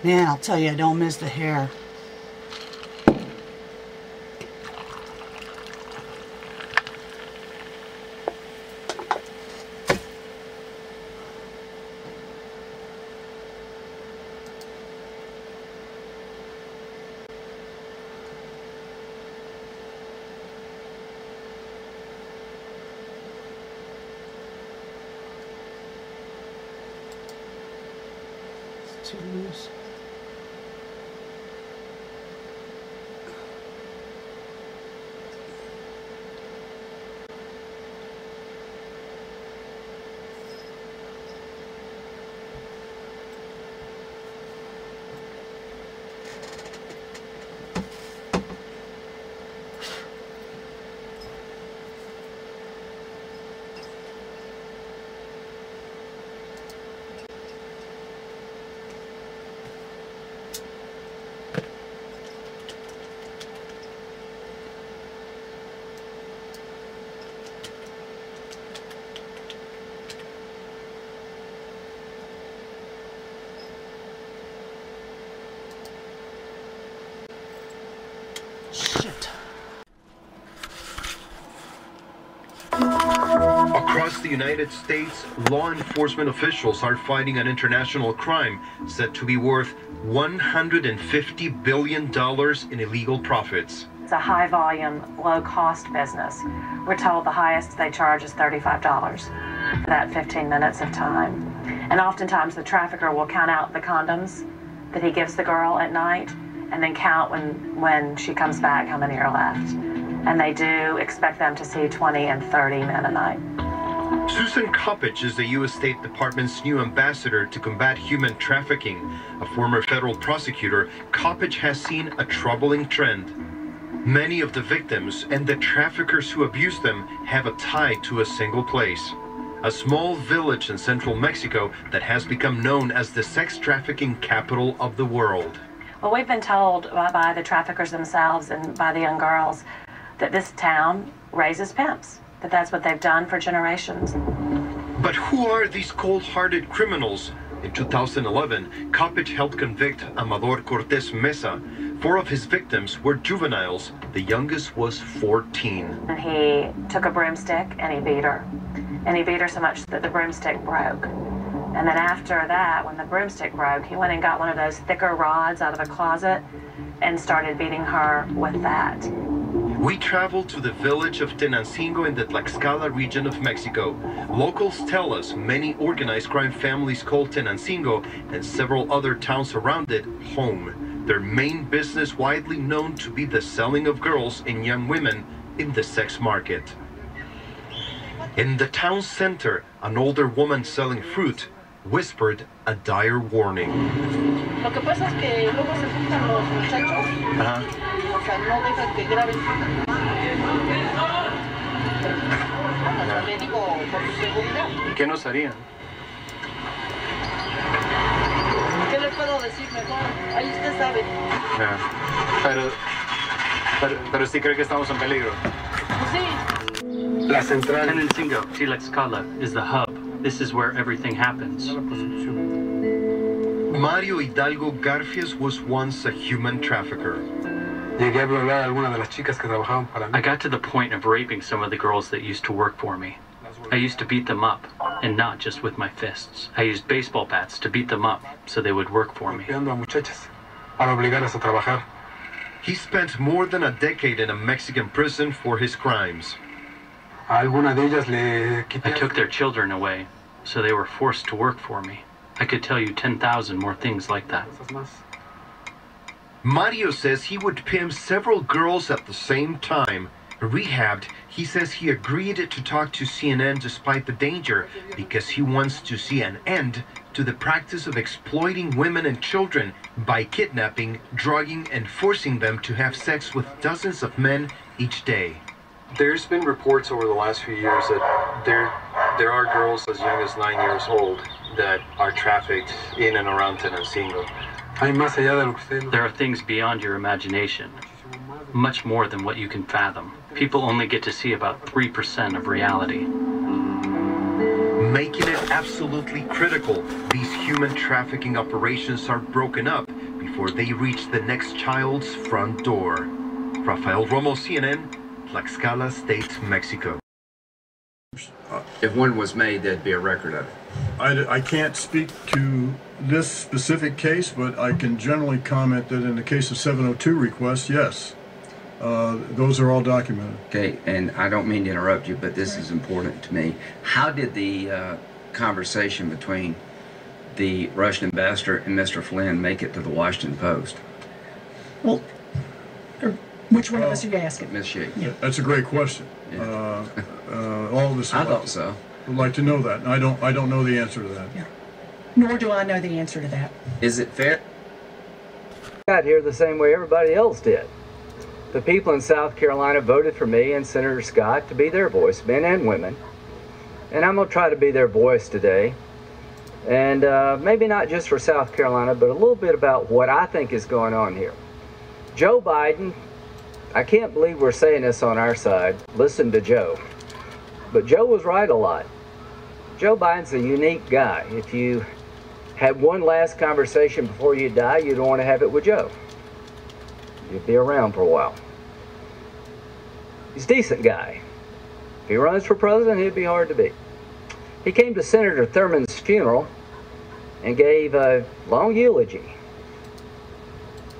Man, I'll tell you, I don't miss the hair. Too loose. Shit. Across the United States, law enforcement officials are fighting an international crime said to be worth $150 billion in illegal profits. It's a high-volume, low-cost business. We're told the highest they charge is $35 for that 15 minutes of time. And oftentimes the trafficker will count out the condoms that he gives the girl at night and then count when she comes back how many are left. And they do expect them to see 20 and 30 men a night. Susan Coppage is the U.S. State Department's new ambassador to combat human trafficking. A former federal prosecutor, Coppage has seen a troubling trend. Many of the victims and the traffickers who abuse them have a tie to a single place. A small village in central Mexico that has become known as the sex trafficking capital of the world. Well, we've been told by the traffickers themselves and by the young girls that this town raises pimps, that that's what they've done for generations. But who are these cold-hearted criminals? In 2011, Coppage helped convict Amador Cortez Mesa. 4 of his victims were juveniles. The youngest was 14. And he took a broomstick and he beat her. And he beat her so much that the broomstick broke. And then after that, when the broomstick broke, he went and got one of those thicker rods out of a closet and started beating her with that. We traveled to the village of Tenancingo in the Tlaxcala region of Mexico. Locals tell us many organized crime families call Tenancingo and several other towns around it home. Their main business widely known to be the selling of girls and young women in the sex market. In the town center, an older woman selling fruit whispered a dire warning. Lo que pasa es que luego se juntan los muchachos. O sea, no dejan que graben. Le digo por su seguridad. ¿Qué nos harían? ¿Qué le puedo decir mejor? Ahí usted sabe. Pero sí cree que estamos en peligro. Sí. La central. Tenancingo, Tlaxcala, is the hub. This is where everything happens. Mario Hidalgo Garfias was once a human trafficker. I got to the point of raping some of the girls that used to work for me. I used to beat them up, and not just with my fists. I used baseball bats to beat them up so they would work for me. He spent more than a decade in a Mexican prison for his crimes. I took their children away, so they were forced to work for me. I could tell you 10,000 more things like that. Mario says he would pimp several girls at the same time. Rehabbed, he says he agreed to talk to CNN despite the danger because he wants to see an end to the practice of exploiting women and children by kidnapping, drugging, and forcing them to have sex with dozens of men each day. There's been reports over the last few years that there are girls as young as 9 years old that are trafficked in and around Tenancingo. There are things beyond your imagination, much more than what you can fathom. People only get to see about 3% of reality. making it absolutely critical these human trafficking operations are broken up before they reach the next child's front door. Rafael Romo, CNN, Tlaxcala State, Mexico. If one was made, there'd be a record of it. I can't speak to this specific case, but I can generally comment that in the case of 702 requests, yes, those are all documented. Okay, and I don't mean to interrupt you, but this is important to me. How did the conversation between the Russian ambassador and Mr. Flynn make it to the Washington Post? Well, which one of us are you asking? Ms. Sheik. Yeah. That's a great question. Yeah. All of us I thought so. would like to know that. I don't know the answer to that. Yeah. Nor do I know the answer to that. Is it fair? Got here the same way everybody else did. The people in South Carolina voted for me and Senator Scott to be their voice, men and women. And I'm going to try to be their voice today. And maybe not just for South Carolina, but a little bit about what I think is going on here. Joe Biden, I can't believe we're saying this on our side. Listen to Joe. But Joe was right a lot. Joe Biden's a unique guy. If you had one last conversation before you die, you'd want to have it with Joe. You'd be around for a while. He's a decent guy. If he runs for president, he'd be hard to beat. He came to Senator Thurman's funeral and gave a long eulogy.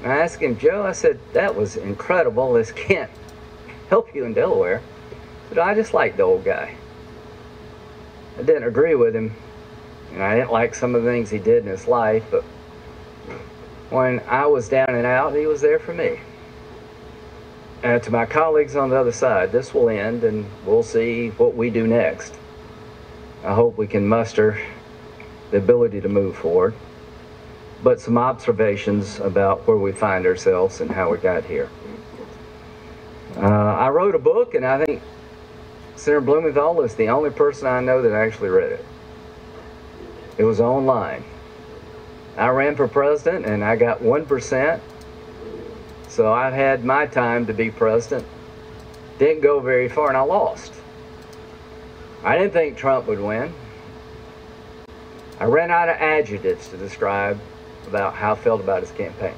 And I asked him, Joe, I said, that was incredible. This can't help you in Delaware. But I just liked the old guy. I didn't agree with him, and I didn't like some of the things he did in his life, but when I was down and out, he was there for me. And to my colleagues on the other side, this will end, and we'll see what we do next. I hope we can muster the ability to move forward, but some observations about where we find ourselves and how we got here. I wrote a book, and I think Senator Blumenthal is the only person I know that actually read it. It was online. I ran for president and I got 1%. So I've had my time to be president. Didn't go very far and I lost. I didn't think Trump would win. I ran out of adjectives to describe about how I felt about his campaign.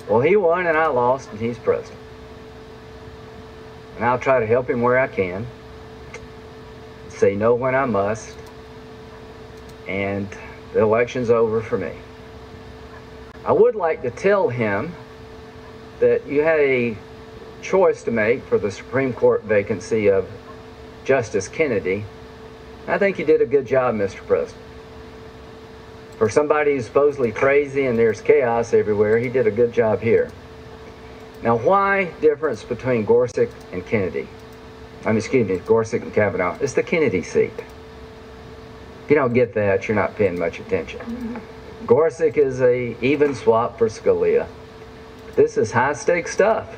Well, he won and I lost and he's president. And I'll try to help him where I can, say no when I must, and the election's over for me. I would like to tell him that you had a choice to make for the Supreme Court vacancy of Justice Kennedy. I think you did a good job, Mr. President. For somebody who's supposedly crazy and there's chaos everywhere, he did a good job here. Now, why difference between Gorsuch and Kennedy? Gorsuch and Kavanaugh. It's the Kennedy seat. If you don't get that, you're not paying much attention. Gorsuch is a even swap for Scalia. This is high-stakes stuff,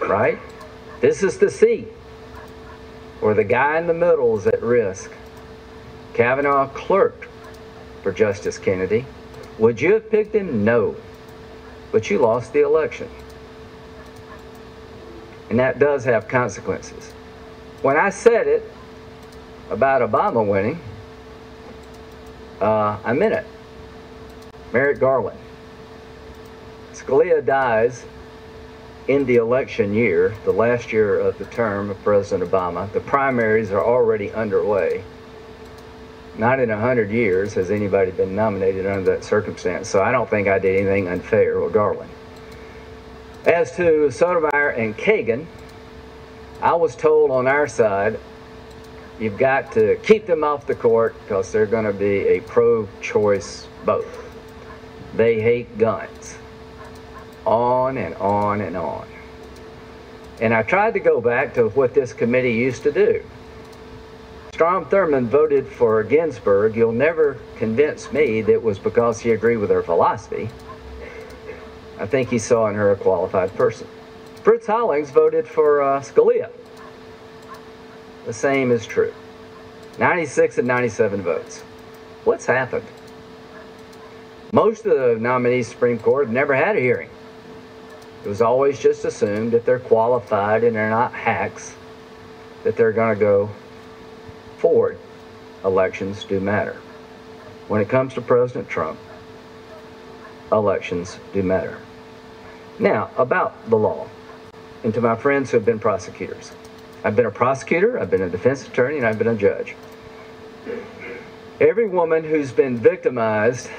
right? This is the seat where the guy in the middle is at risk. Kavanaugh clerked for Justice Kennedy. Would you have picked him? No. But you lost the election. And that does have consequences. When I said it about Obama winning, I meant it. Merrick Garland. Scalia dies in the election year, the last year of the term of President Obama. The primaries are already underway. Not in 100 years has anybody been nominated under that circumstance, so I don't think I did anything unfair with Garland. As to Sotomayor and Kagan, I was told on our side, you've got to keep them off the court because they're going to be a pro-choice vote. They hate guns. On and on and on. And I tried to go back to what this committee used to do. Strom Thurmond voted for Ginsburg. You'll never convince me that it was because he agreed with her philosophy. I think he saw in her a qualified person. Fritz Hollings voted for Scalia. The same is true. 96 and 97 votes. What's happened? Most of the nominees to the Supreme Court have never had a hearing. It was always just assumed that they're qualified and they're not hacks, that they're going to go forward. Elections do matter. When it comes to President Trump, elections do matter. Now, about the law, and to my friends who have been prosecutors. I've been a prosecutor, I've been a defense attorney, and I've been a judge. Every woman who's been victimized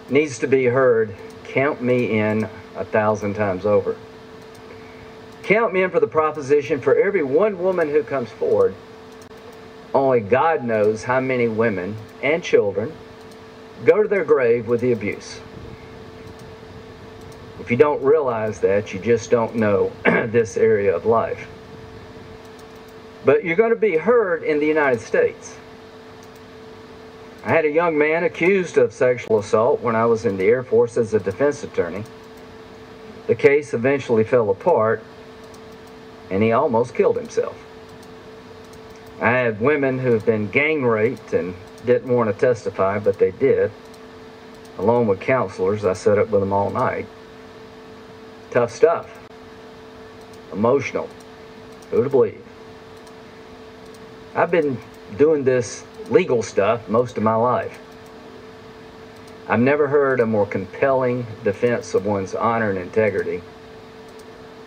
needs to be heard. Count me in 1,000 times over. Count me in for the proposition, for every one woman who comes forward, only God knows how many women and children go to their grave with the abuse. If you don't realize that, you just don't know this area of life. But you're going to be heard in the United States. I had a young man accused of sexual assault when I was in the Air Force as a defense attorney. The case eventually fell apart, and he almost killed himself. I had women who've been gang raped and didn't want to testify, but they did. Along with counselors, I sat up with them all night. Tough stuff. Emotional. Who to believe? I've been doing this legal stuff most of my life. I've never heard a more compelling defense of one's honor and integrity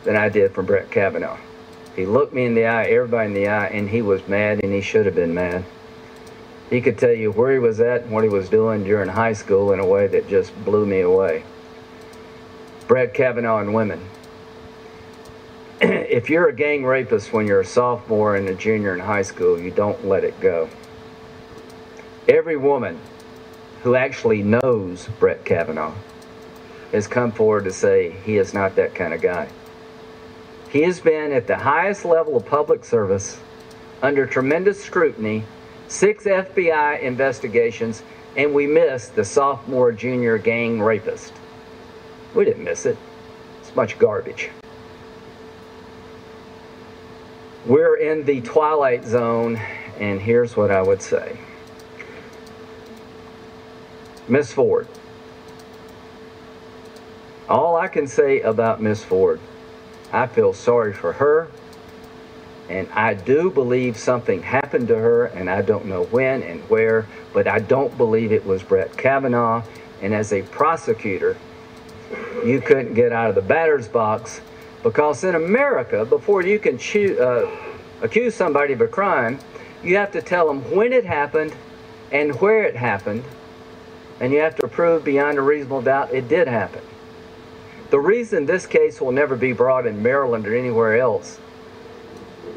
than I did from Brett Kavanaugh. He looked me in the eye, everybody in the eye, and he was mad, and he should have been mad. He could tell you where he was at and what he was doing during high school in a way that just blew me away. Brett Kavanaugh and women. If you're a gang rapist when you're a sophomore and a junior in high school, you don't let it go. Every woman who actually knows Brett Kavanaugh has come forward to say he is not that kind of guy. He has been at the highest level of public service, under tremendous scrutiny, 6 FBI investigations, and we missed the sophomore, junior gang rapist. We didn't miss it. It's much garbage. We're in the twilight zone, and here's what I would say. Miss Ford. All I can say about Miss Ford, I feel sorry for her, and I do believe something happened to her, and I don't know when and where, but I don't believe it was Brett Kavanaugh. And as a prosecutor, you couldn't get out of the batter's box, because in America, before you can accuse somebody of a crime, you have to tell them when it happened and where it happened, and you have to prove beyond a reasonable doubt it did happen. The reason this case will never be brought in Maryland or anywhere else,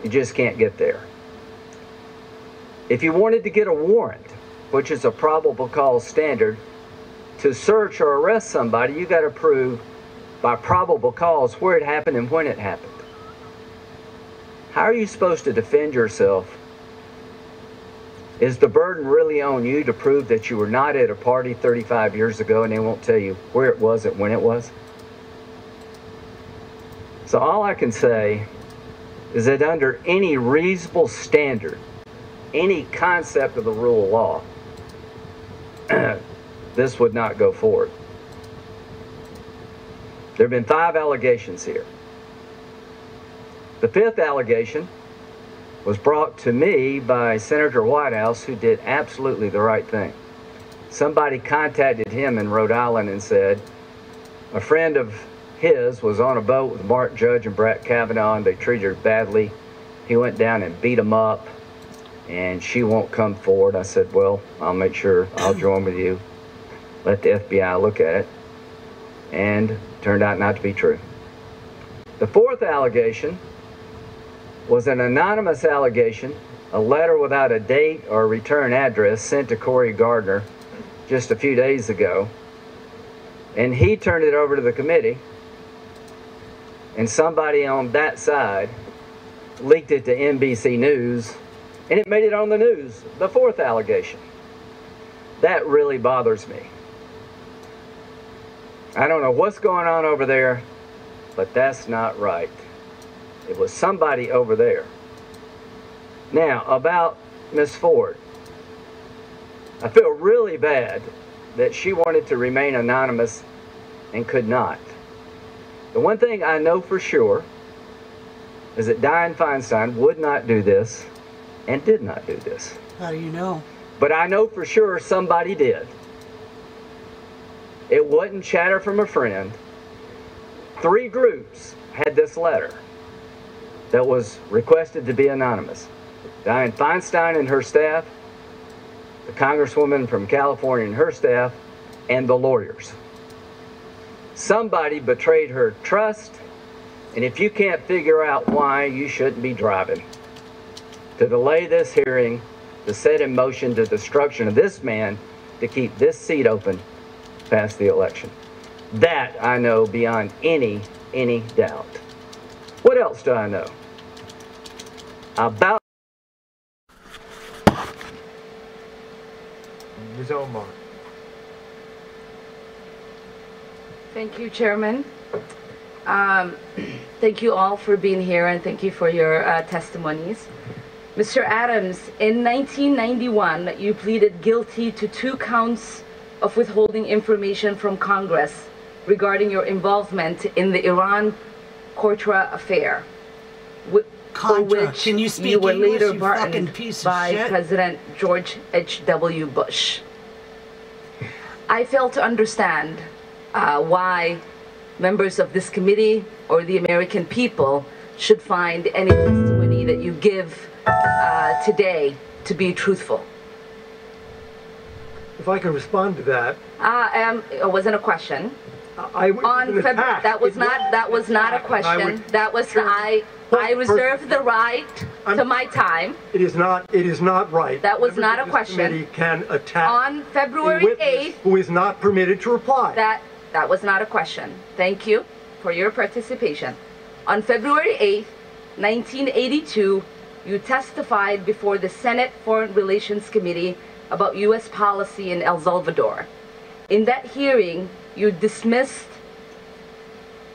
you just can't get there. If you wanted to get a warrant, which is a probable cause standard, to search or arrest somebody, you got to prove by probable cause where it happened and when it happened. How are you supposed to defend yourself? Is the burden really on you to prove that you were not at a party 35 years ago and they won't tell you where it was and when it was? So all I can say is that under any reasonable standard, any concept of the rule of law, this would not go forward. There have been 5 allegations here. The 5th allegation was brought to me by Senator Whitehouse, who did absolutely the right thing. Somebody contacted him in Rhode Island and said a friend of his was on a boat with Mark Judge and Brett Kavanaugh, and they treated her badly. He went down and beat him up, and she won't come forward. I said, well, I'll make sure I'll join with you. Let the FBI look at it. And it turned out not to be true. The 4th allegation was an anonymous allegation, a letter without a date or return address sent to Corey Gardner just a few days ago. And he turned it over to the committee, and somebody on that side leaked it to NBC News, and it made it on the news, the 4th allegation. That really bothers me. I don't know what's going on over there, but that's not right. It was somebody over there. Now, about Miss Ford. I feel really bad that she wanted to remain anonymous and could not. The one thing I know for sure is that Dianne Feinstein would not do this and did not do this. How do you know? But I know for sure somebody did. It wasn't chatter from a friend. 3 groups had this letter that was requested to be anonymous. Dianne Feinstein and her staff, the Congresswoman from California and her staff, and the lawyers. Somebody betrayed her trust, and if you can't figure out why, you shouldn't be driving. To delay this hearing, to set in motion the destruction of this man, to keep this seat open past the election. That I know beyond any doubt. What else do I know? About Ms. Omar. Thank you, Chairman. Thank you all for being here, and thank you for your testimonies. Mr. Adams, in 1991, you pleaded guilty to 2 counts of withholding information from Congress regarding your involvement in the Iran-Contra affair, for which Can you speak you were English, later you pardoned fucking piece of by shit? President George H.W. Bush. I fail to understand why members of this committee or the American people should find any testimony that you give today to be truthful. If I can respond to that. It wasn't a question. That was not a question. I reserve the right to my time. It is not right. That was not a question. Committee can attack on February 8th, who is not permitted to reply. That was not a question. Thank you for your participation. On February 8th, 1982, you testified before the Senate Foreign Relations Committee about U.S. policy in El Salvador. In that hearing, you dismissed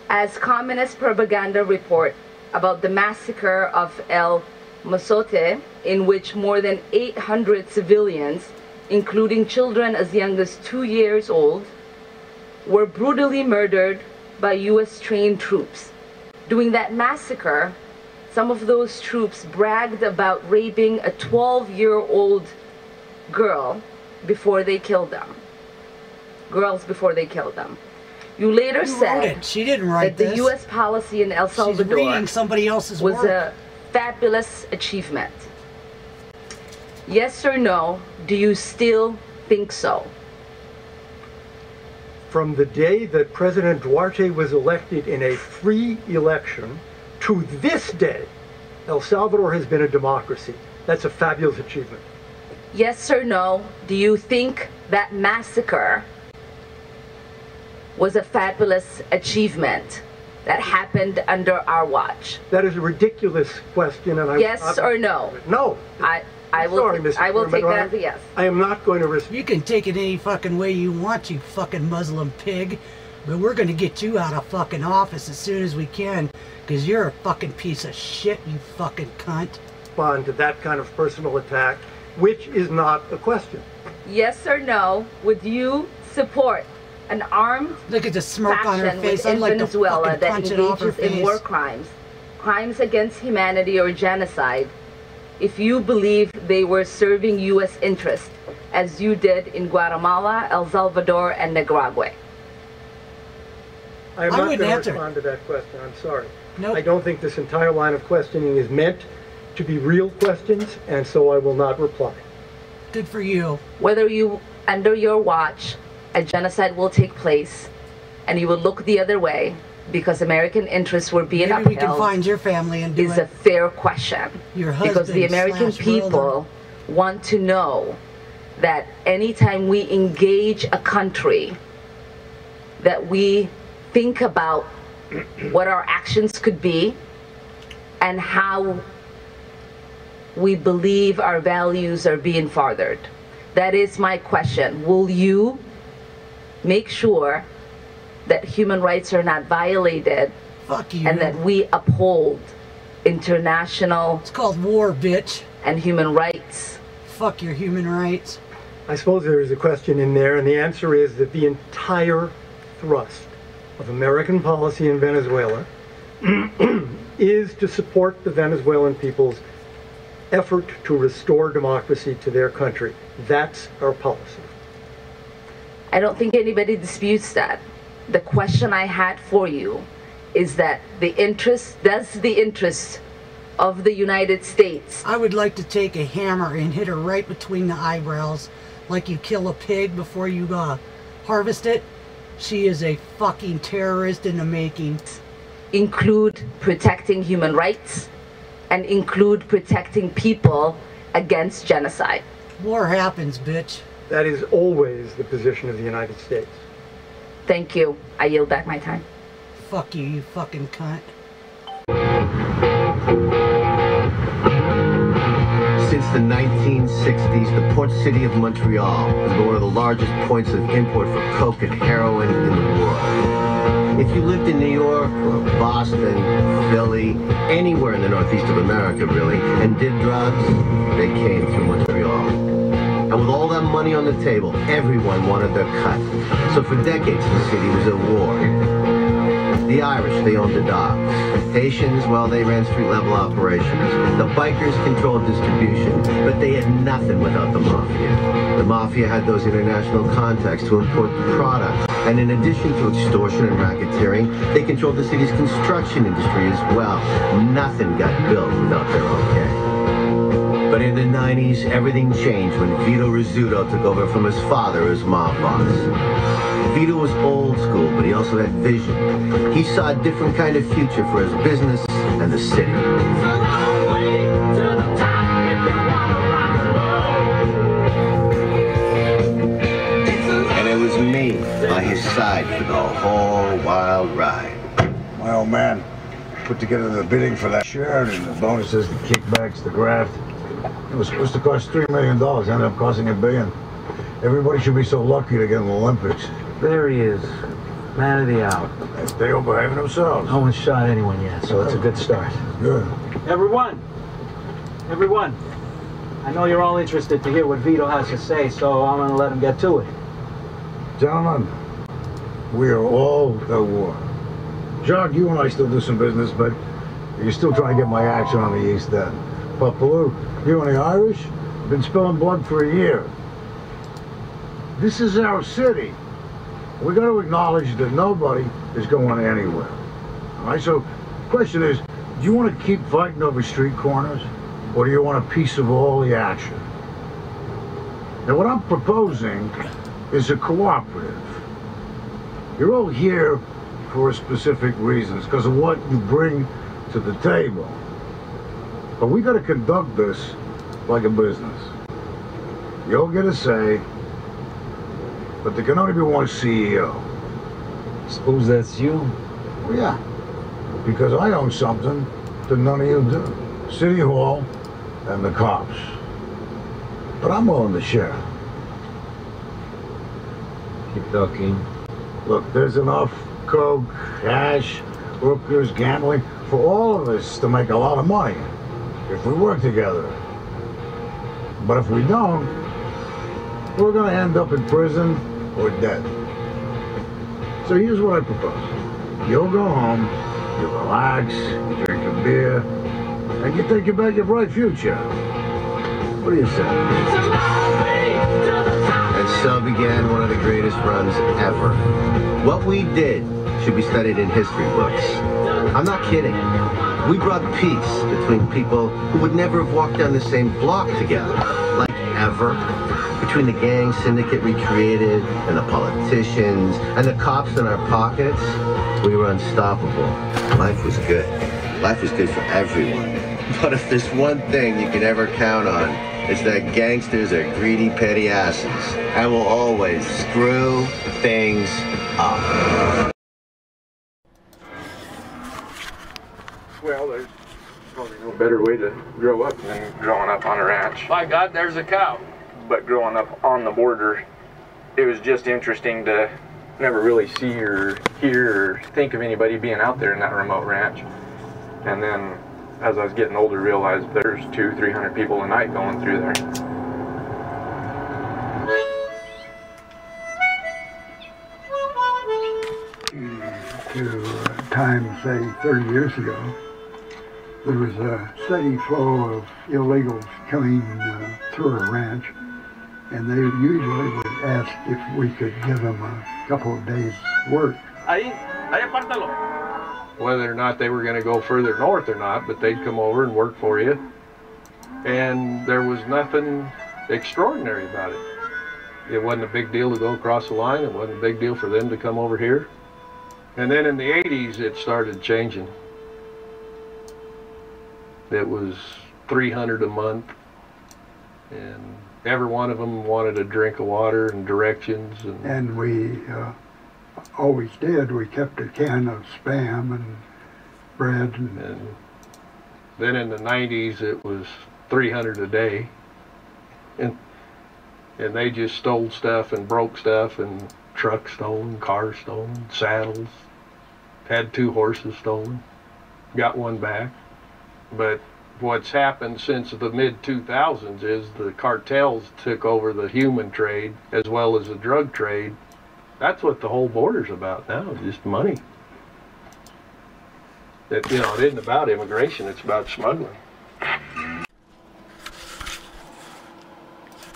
as communist propaganda report about the massacre of El Mozote, in which more than 800 civilians, including children as young as 2 years old, were brutally murdered by U.S. trained troops. During that massacre, some of those troops bragged about raping a 12-year-old girl before they killed them. Girls before they killed them. You later said she didn't write that the this. U.S. policy in El Salvador She's reading somebody else's was work. a fabulous achievement. Yes or no, do you still think so? From the day that President Duarte was elected in a free election to this day, El Salvador has been a democracy. That's a fabulous achievement. Yes or no, do you think that massacre was a fabulous achievement that happened under our watch? That is a ridiculous question, and I yes or no? No. I will take that as a yes. I am not going to You can take it any fucking way you want, you fucking Muslim pig, but we're going to get you out of fucking office as soon as we can, because you're a fucking piece of shit, you fucking cunt. Respond to that kind of personal attack, which is not a question. Yes or no, would you support an armed Look at the smirk on her faction face. within I'd like to Venezuela fucking that punch it off her engages in face. war crimes, crimes against humanity or genocide, if you believe they were serving U.S. interests, as you did in Guatemala, El Salvador, and Nicaragua? I am not going to respond to that question. I'm sorry. Nope. I don't think this entire line of questioning is meant to be real questions, and so I will not reply. Good for you. Whether you, under your watch, a genocide will take place, and you will look the other way because American interests were being Maybe we can upheld, find your family and do is it. a fair question. Your Because the husband American slash people brother. want to know that anytime we engage a country, that we think about what our actions could be and how we believe our values are being furthered. That is my question. Will you make sure that human rights are not violated and that we uphold international It's called war, bitch. and human rights? Fuck your human rights. I suppose there is a question in there, and the answer is that the entire thrust of American policy in Venezuela is to support the Venezuelan people's effort to restore democracy to their country. That's our policy. I don't think anybody disputes that. The question I had for you is that does the interest of the United States. I would like to take a hammer and hit her right between the eyebrows like you kill a pig before you harvest it. She is a fucking terrorist in the making. Include protecting human rights and include protecting people against genocide. War happens, bitch. That is always the position of the United States. Thank you. I yield back my time. Fuck you, you fucking cunt. Since the 1960s, the port city of Montreal has been one of the largest points of import for coke and heroin in the world. If you lived in New York or Boston, Philly, anywhere in the Northeast of America, really, and did drugs, they came through Montreal. And with all that money on the table, everyone wanted their cut. So for decades, the city was at war. The Irish, they owned the docks. Haitians, well, they ran street-level operations. The bikers controlled distribution, but they had nothing without the Mafia. The Mafia had those international contacts to import products. And in addition to extortion and racketeering, they controlled the city's construction industry as well. Nothing got built without their okay. But in the 90s, everything changed when Vito Rizzuto took over from his father as mob boss. Vito was old school, but he also had vision. He saw a different kind of future for his business and the city. And it was me by his side for the whole wild ride. My old man put together the bidding for that share and the bonuses, the kickbacks, the graft. It was supposed to cost $3 million, ended up costing $1 billion. Everybody should be so lucky to get in the Olympics. There he is, man of the hour. They all behaving themselves. No one's shot anyone yet, so it's a good start. Good. Everyone, I know you're all interested to hear what Vito has to say, so I'm going to let him get to it. Gentlemen, we are all at war. Jacques, you and I still do some business, but you're still trying to get my action on the East End. Papaloo, you and the Irish have been spilling blood for a year. This is our city. We got to acknowledge that nobody is going anywhere. All right, so the question is, do you want to keep fighting over street corners, or do you want a piece of all the action? Now, what I'm proposing is a cooperative. You're all here for specific reasons, because of what you bring to the table. But we got to conduct this like a business. You'll get a say, but there can only be one CEO. Suppose that's you? Well, yeah, because I own something that none of you do. City Hall and the cops. But I'm willing to share. Keep talking. Look, there's enough coke, hash, hookers, gambling for all of us to make a lot of money if we work together. But if we don't, we're going to end up in prison or dead. So here's what I propose. You'll go home, you relax, you drink a beer, and you think about your bright future. What do you say? And so began one of the greatest runs ever. What we did should be studied in history books. I'm not kidding. We brought peace between people who would never have walked down the same block together, like ever. Between the gang syndicate we created, and the politicians, and the cops in our pockets, we were unstoppable. Life was good. Life was good for everyone. But if there's one thing you can ever count on, it's that gangsters are greedy, petty asses, and will always screw things up. Well, there's probably no better way to grow up than growing up on a ranch. By God, there's a cow. But growing up on the border, it was just interesting to never really see or hear or think of anybody being out there in that remote ranch. And then, as I was getting older, realized there's 200-300 people a night going through there. To time, say, 30 years ago, There was a steady flow of illegals coming through our ranch, and they usually would ask if we could give them a couple of days' work. Whether or not they were going to go further north or not, but they'd come over and work for you. And there was nothing extraordinary about it. It wasn't a big deal to go across the line. It wasn't a big deal for them to come over here. And then in the 80s, it started changing. It was $300 a month, and every one of them wanted a drink of water and directions. And we always did. We kept a can of Spam and bread. And then in the 90s, it was $300 a day. And they just stole stuff and broke stuff, and trucks stolen, cars stolen, saddles. Had 2 horses stolen. Got one back. But what's happened since the mid-2000s is the cartels took over the human trade as well as the drug trade. That's what the whole border's about now, just money. It isn't about immigration, it's about smuggling.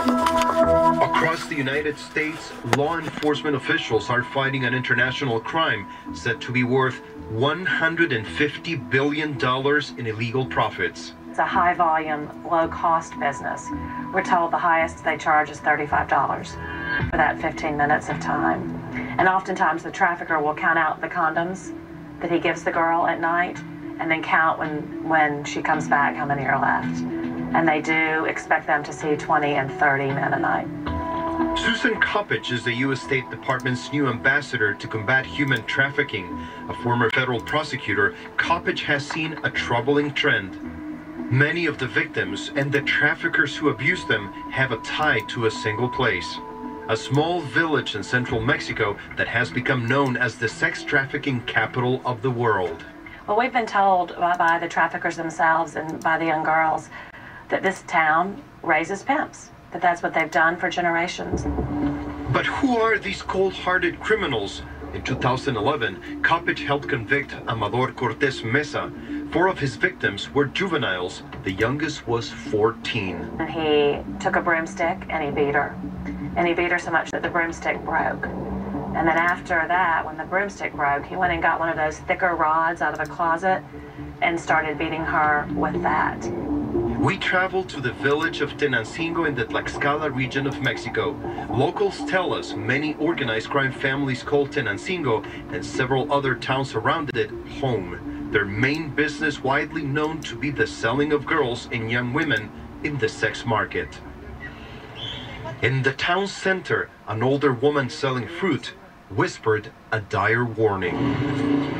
Across the United States, law enforcement officials are fighting an international crime said to be worth $150 billion in illegal profits. It's a high-volume, low-cost business. We're told the highest they charge is $35 for that 15 minutes of time. And oftentimes the trafficker will count out the condoms that he gives the girl at night and then count when she comes back how many are left. And they do expect them to see 20 and 30 men a night. Susan Coppage is the U.S. State Department's new ambassador to combat human trafficking. A former federal prosecutor, Coppage has seen a troubling trend. Many of the victims and the traffickers who abuse them have a tie to a single place. A small village in central Mexico that has become known as the sex trafficking capital of the world. Well, we've been told by the traffickers themselves and by the young girls that this town raises pimps, that that's what they've done for generations. But who are these cold-hearted criminals? In 2011, Coppage helped convict Amador Cortez Mesa. 4 of his victims were juveniles. The youngest was 14. And he took a broomstick and he beat her. And he beat her so much that the broomstick broke. And then after that, when the broomstick broke, he went and got one of those thicker rods out of a closet and started beating her with that. We traveled to the village of Tenancingo in the Tlaxcala region of Mexico. Locals tell us many organized crime families call Tenancingo and several other towns around it home. Their main business widely known to be the selling of girls and young women in the sex market. In the town center, an older woman selling fruit whispered a dire warning.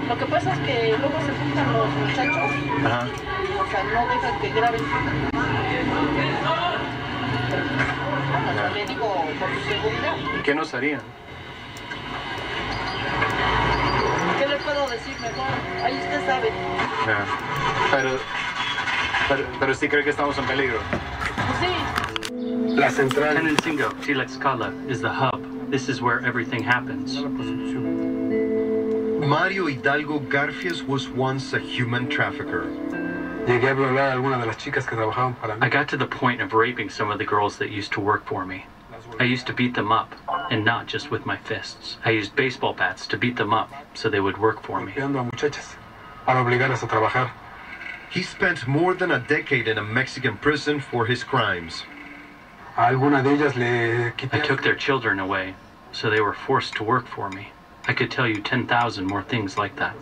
Lo que pasa es que luego se juntan los muchachos. O sea, no dejan que graben. Le digo por su seguridad. ¿Qué nos harían? ¿Qué le puedo decir mejor? Ahí usted sabe. Pero sí cree que estamos en peligro. Sí. La central. Tenancingo, Tlaxcala, is the hub. This is where everything happens. Mario Hidalgo Garfias was once a human trafficker. I got to the point of raping some of the girls that used to work for me. I used to beat them up, and not just with my fists. I used baseball bats to beat them up so they would work for me. He spent more than a decade in a Mexican prison for his crimes. I took their children away, so they were forced to work for me. I could tell you 10,000 more things like that.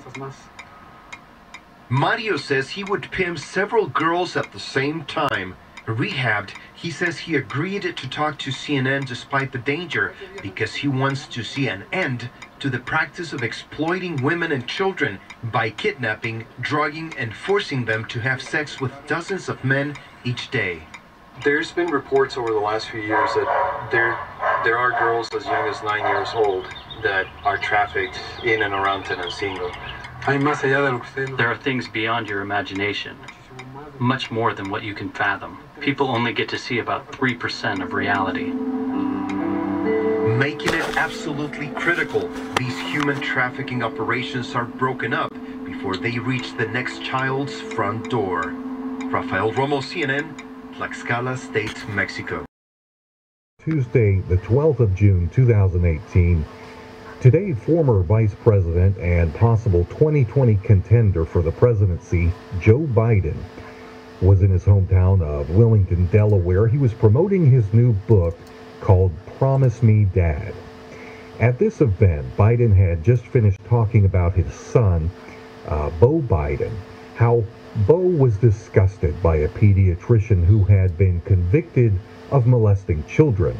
Mario says he would pimp several girls at the same time. Rehabbed, he says he agreed to talk to CNN despite the danger because he wants to see an end to the practice of exploiting women and children by kidnapping, drugging, and forcing them to have sex with dozens of men each day. There's been reports over the last few years that there are girls as young as 9 years old that are trafficked in and around Tenancingo. There are things beyond your imagination, much more than what you can fathom. People only get to see about 3% of reality. Making it absolutely critical, these human trafficking operations are broken up before before they reach the next child's front door. Rafael Romo, CNN, Tlaxcala State, Mexico. Tuesday, the 12th of June, 2018. Today, former Vice President and possible 2020 contender for the presidency, Joe Biden, was in his hometown of Wilmington, Delaware. He was promoting his new book called Promise Me, Dad. At this event, Biden had just finished talking about his son, Beau Biden, how Beau was disgusted by a pediatrician who had been convicted of molesting children.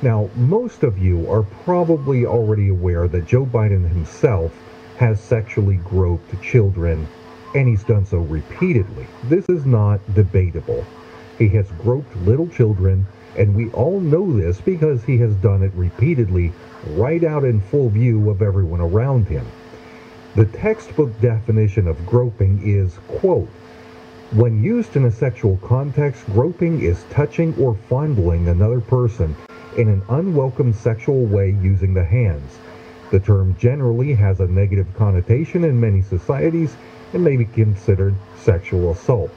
Now, most of you are probably already aware that Joe Biden himself has sexually groped children, and he's done so repeatedly. This is not debatable. He has groped little children, and we all know this because he has done it repeatedly, right out in full view of everyone around him. The textbook definition of groping is, quote, when used in a sexual context, groping is touching or fondling another person in an unwelcome sexual way using the hands. The term generally has a negative connotation in many societies and may be considered sexual assault.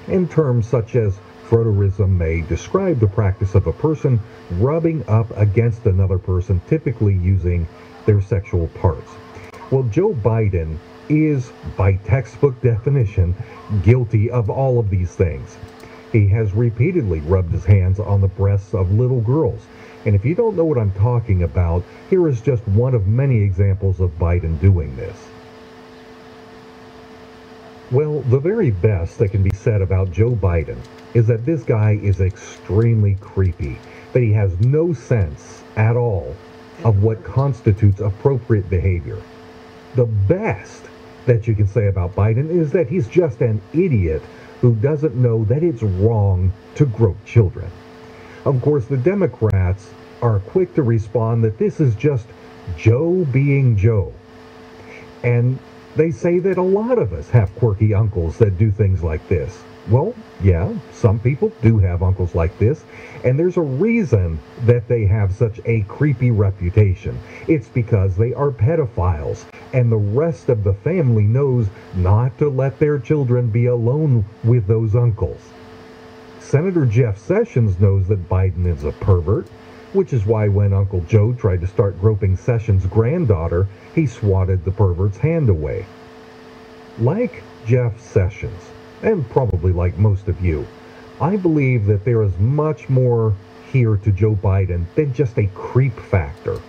And terms such as frotteurism may describe the practice of a person rubbing up against another person, typically using their sexual parts. Well, Joe Biden is, by textbook definition, guilty of all of these things. He has repeatedly rubbed his hands on the breasts of little girls. And if you don't know what I'm talking about, here is just one of many examples of Biden doing this. Well, the very best that can be said about Joe Biden is that this guy is extremely creepy, that he has no sense at all of what constitutes appropriate behavior. The best that you can say about Biden is that he's just an idiot who doesn't know that it's wrong to grope children. Of course, the Democrats are quick to respond that this is just Joe being Joe. And they say that a lot of us have quirky uncles that do things like this. Well, yeah, some people do have uncles like this, and there's a reason that they have such a creepy reputation. It's because they are pedophiles, and the rest of the family knows not to let their children be alone with those uncles. Senator Jeff Sessions knows that Biden is a pervert, which is why when Uncle Joe tried to start groping Sessions' granddaughter, he swatted the pervert's hand away. Like Jeff Sessions, and probably like most of you, I believe that there is much more here to Joe Biden than just a creep factor.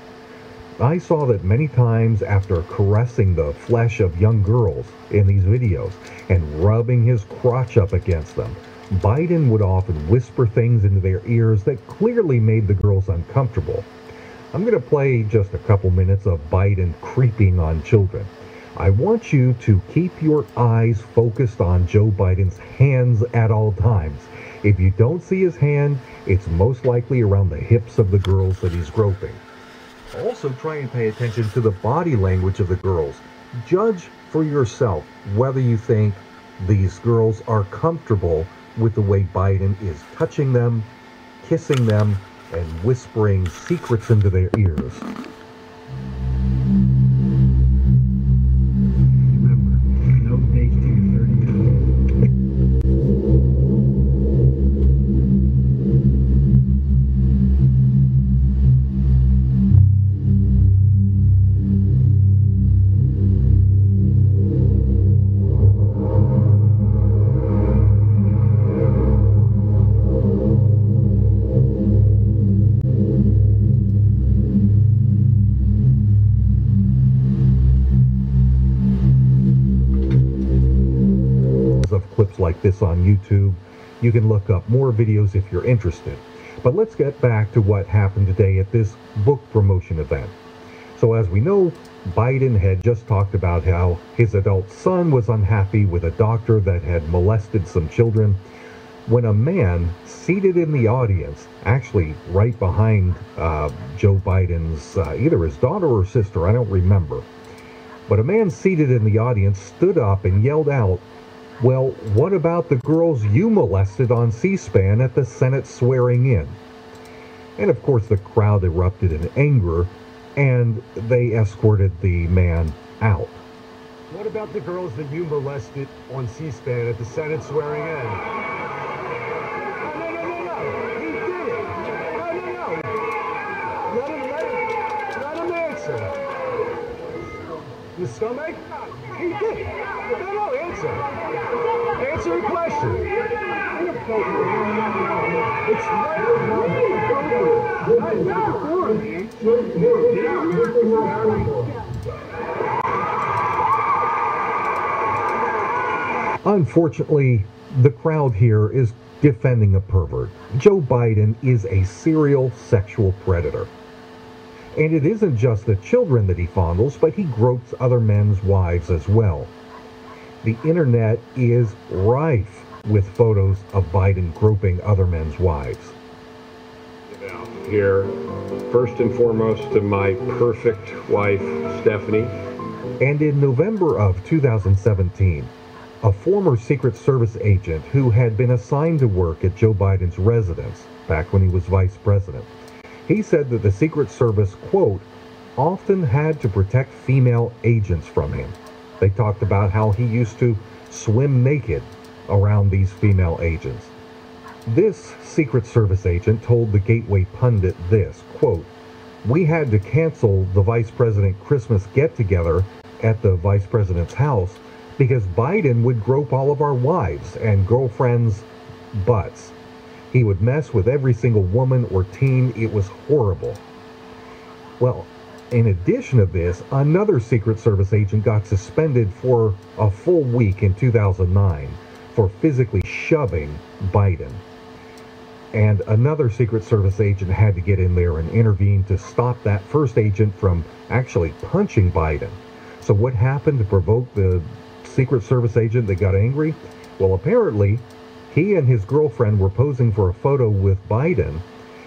I saw that many times after caressing the flesh of young girls in these videos and rubbing his crotch up against them, Biden would often whisper things into their ears that clearly made the girls uncomfortable. I'm going to play just a couple minutes of Biden creeping on children. I want you to keep your eyes focused on Joe Biden's hands at all times. If you don't see his hand, it's most likely around the hips of the girls that he's groping. Also try and pay attention to the body language of the girls. Judge for yourself whether you think these girls are comfortable with the way Biden is touching them, kissing them, and whispering secrets into their ears. Clips like this on YouTube. You can look up more videos if you're interested. But let's get back to what happened today at this book promotion event. So as we know, Biden had just talked about how his adult son was unhappy with a doctor that had molested some children, when a man seated in the audience, actually right behind Joe Biden's, either his daughter or sister, I don't remember, but a man seated in the audience stood up and yelled out, "Well, what about the girls you molested on C-SPAN at the Senate swearing in?" And of course the crowd erupted in anger, and they escorted the man out. What about the girls that you molested on C-SPAN at the Senate swearing in? No. He did it. No. Let him answer. The stomach? He did it. No, answer. Answer the question. It's Unfortunately, the crowd here is defending a pervert. Joe Biden is a serial sexual predator. And it isn't just the children that he fondles, but he gropes other men's wives as well. The internet is rife with photos of Biden groping other men's wives. Here, first and foremost, to my perfect wife, Stephanie. And in November of 2017, a former Secret Service agent who had been assigned to work at Joe Biden's residence back when he was vice president, he said that the Secret Service, quote, often had to protect female agents from him. They talked about how he used to swim naked around these female agents. This Secret Service agent told the Gateway Pundit this, quote, we had to cancel the vice president Christmas get-together at the vice president's house because Biden would grope all of our wives and girlfriends' butts. He would mess with every single woman or teen. It was horrible. Well, in addition to this, another Secret Service agent got suspended for a full week in 2009 for physically shoving Biden. And another Secret Service agent had to get in there and intervene to stop that first agent from actually punching Biden. So what happened to provoke the Secret Service agent that got angry? Well, apparently, he and his girlfriend were posing for a photo with Biden,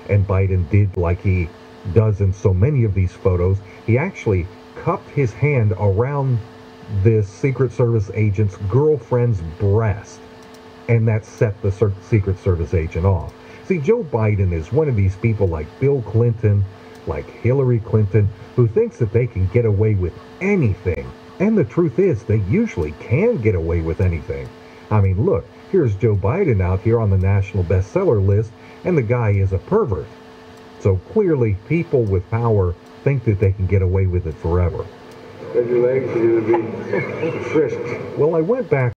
and Biden did like he does in so many of these photos. He actually cupped his hand around this Secret Service agent's girlfriend's breast, and that set the Secret Service agent off. See, Joe Biden is one of these people like Bill Clinton, like Hillary Clinton, who thinks that they can get away with anything. And the truth is, they usually can get away with anything. I mean, look, here's Joe Biden out here on the national bestseller list, and the guy is a pervert. So clearly, people with power think that they can get away with it forever. Spread your legs, you're going to be frisked. Well, I went back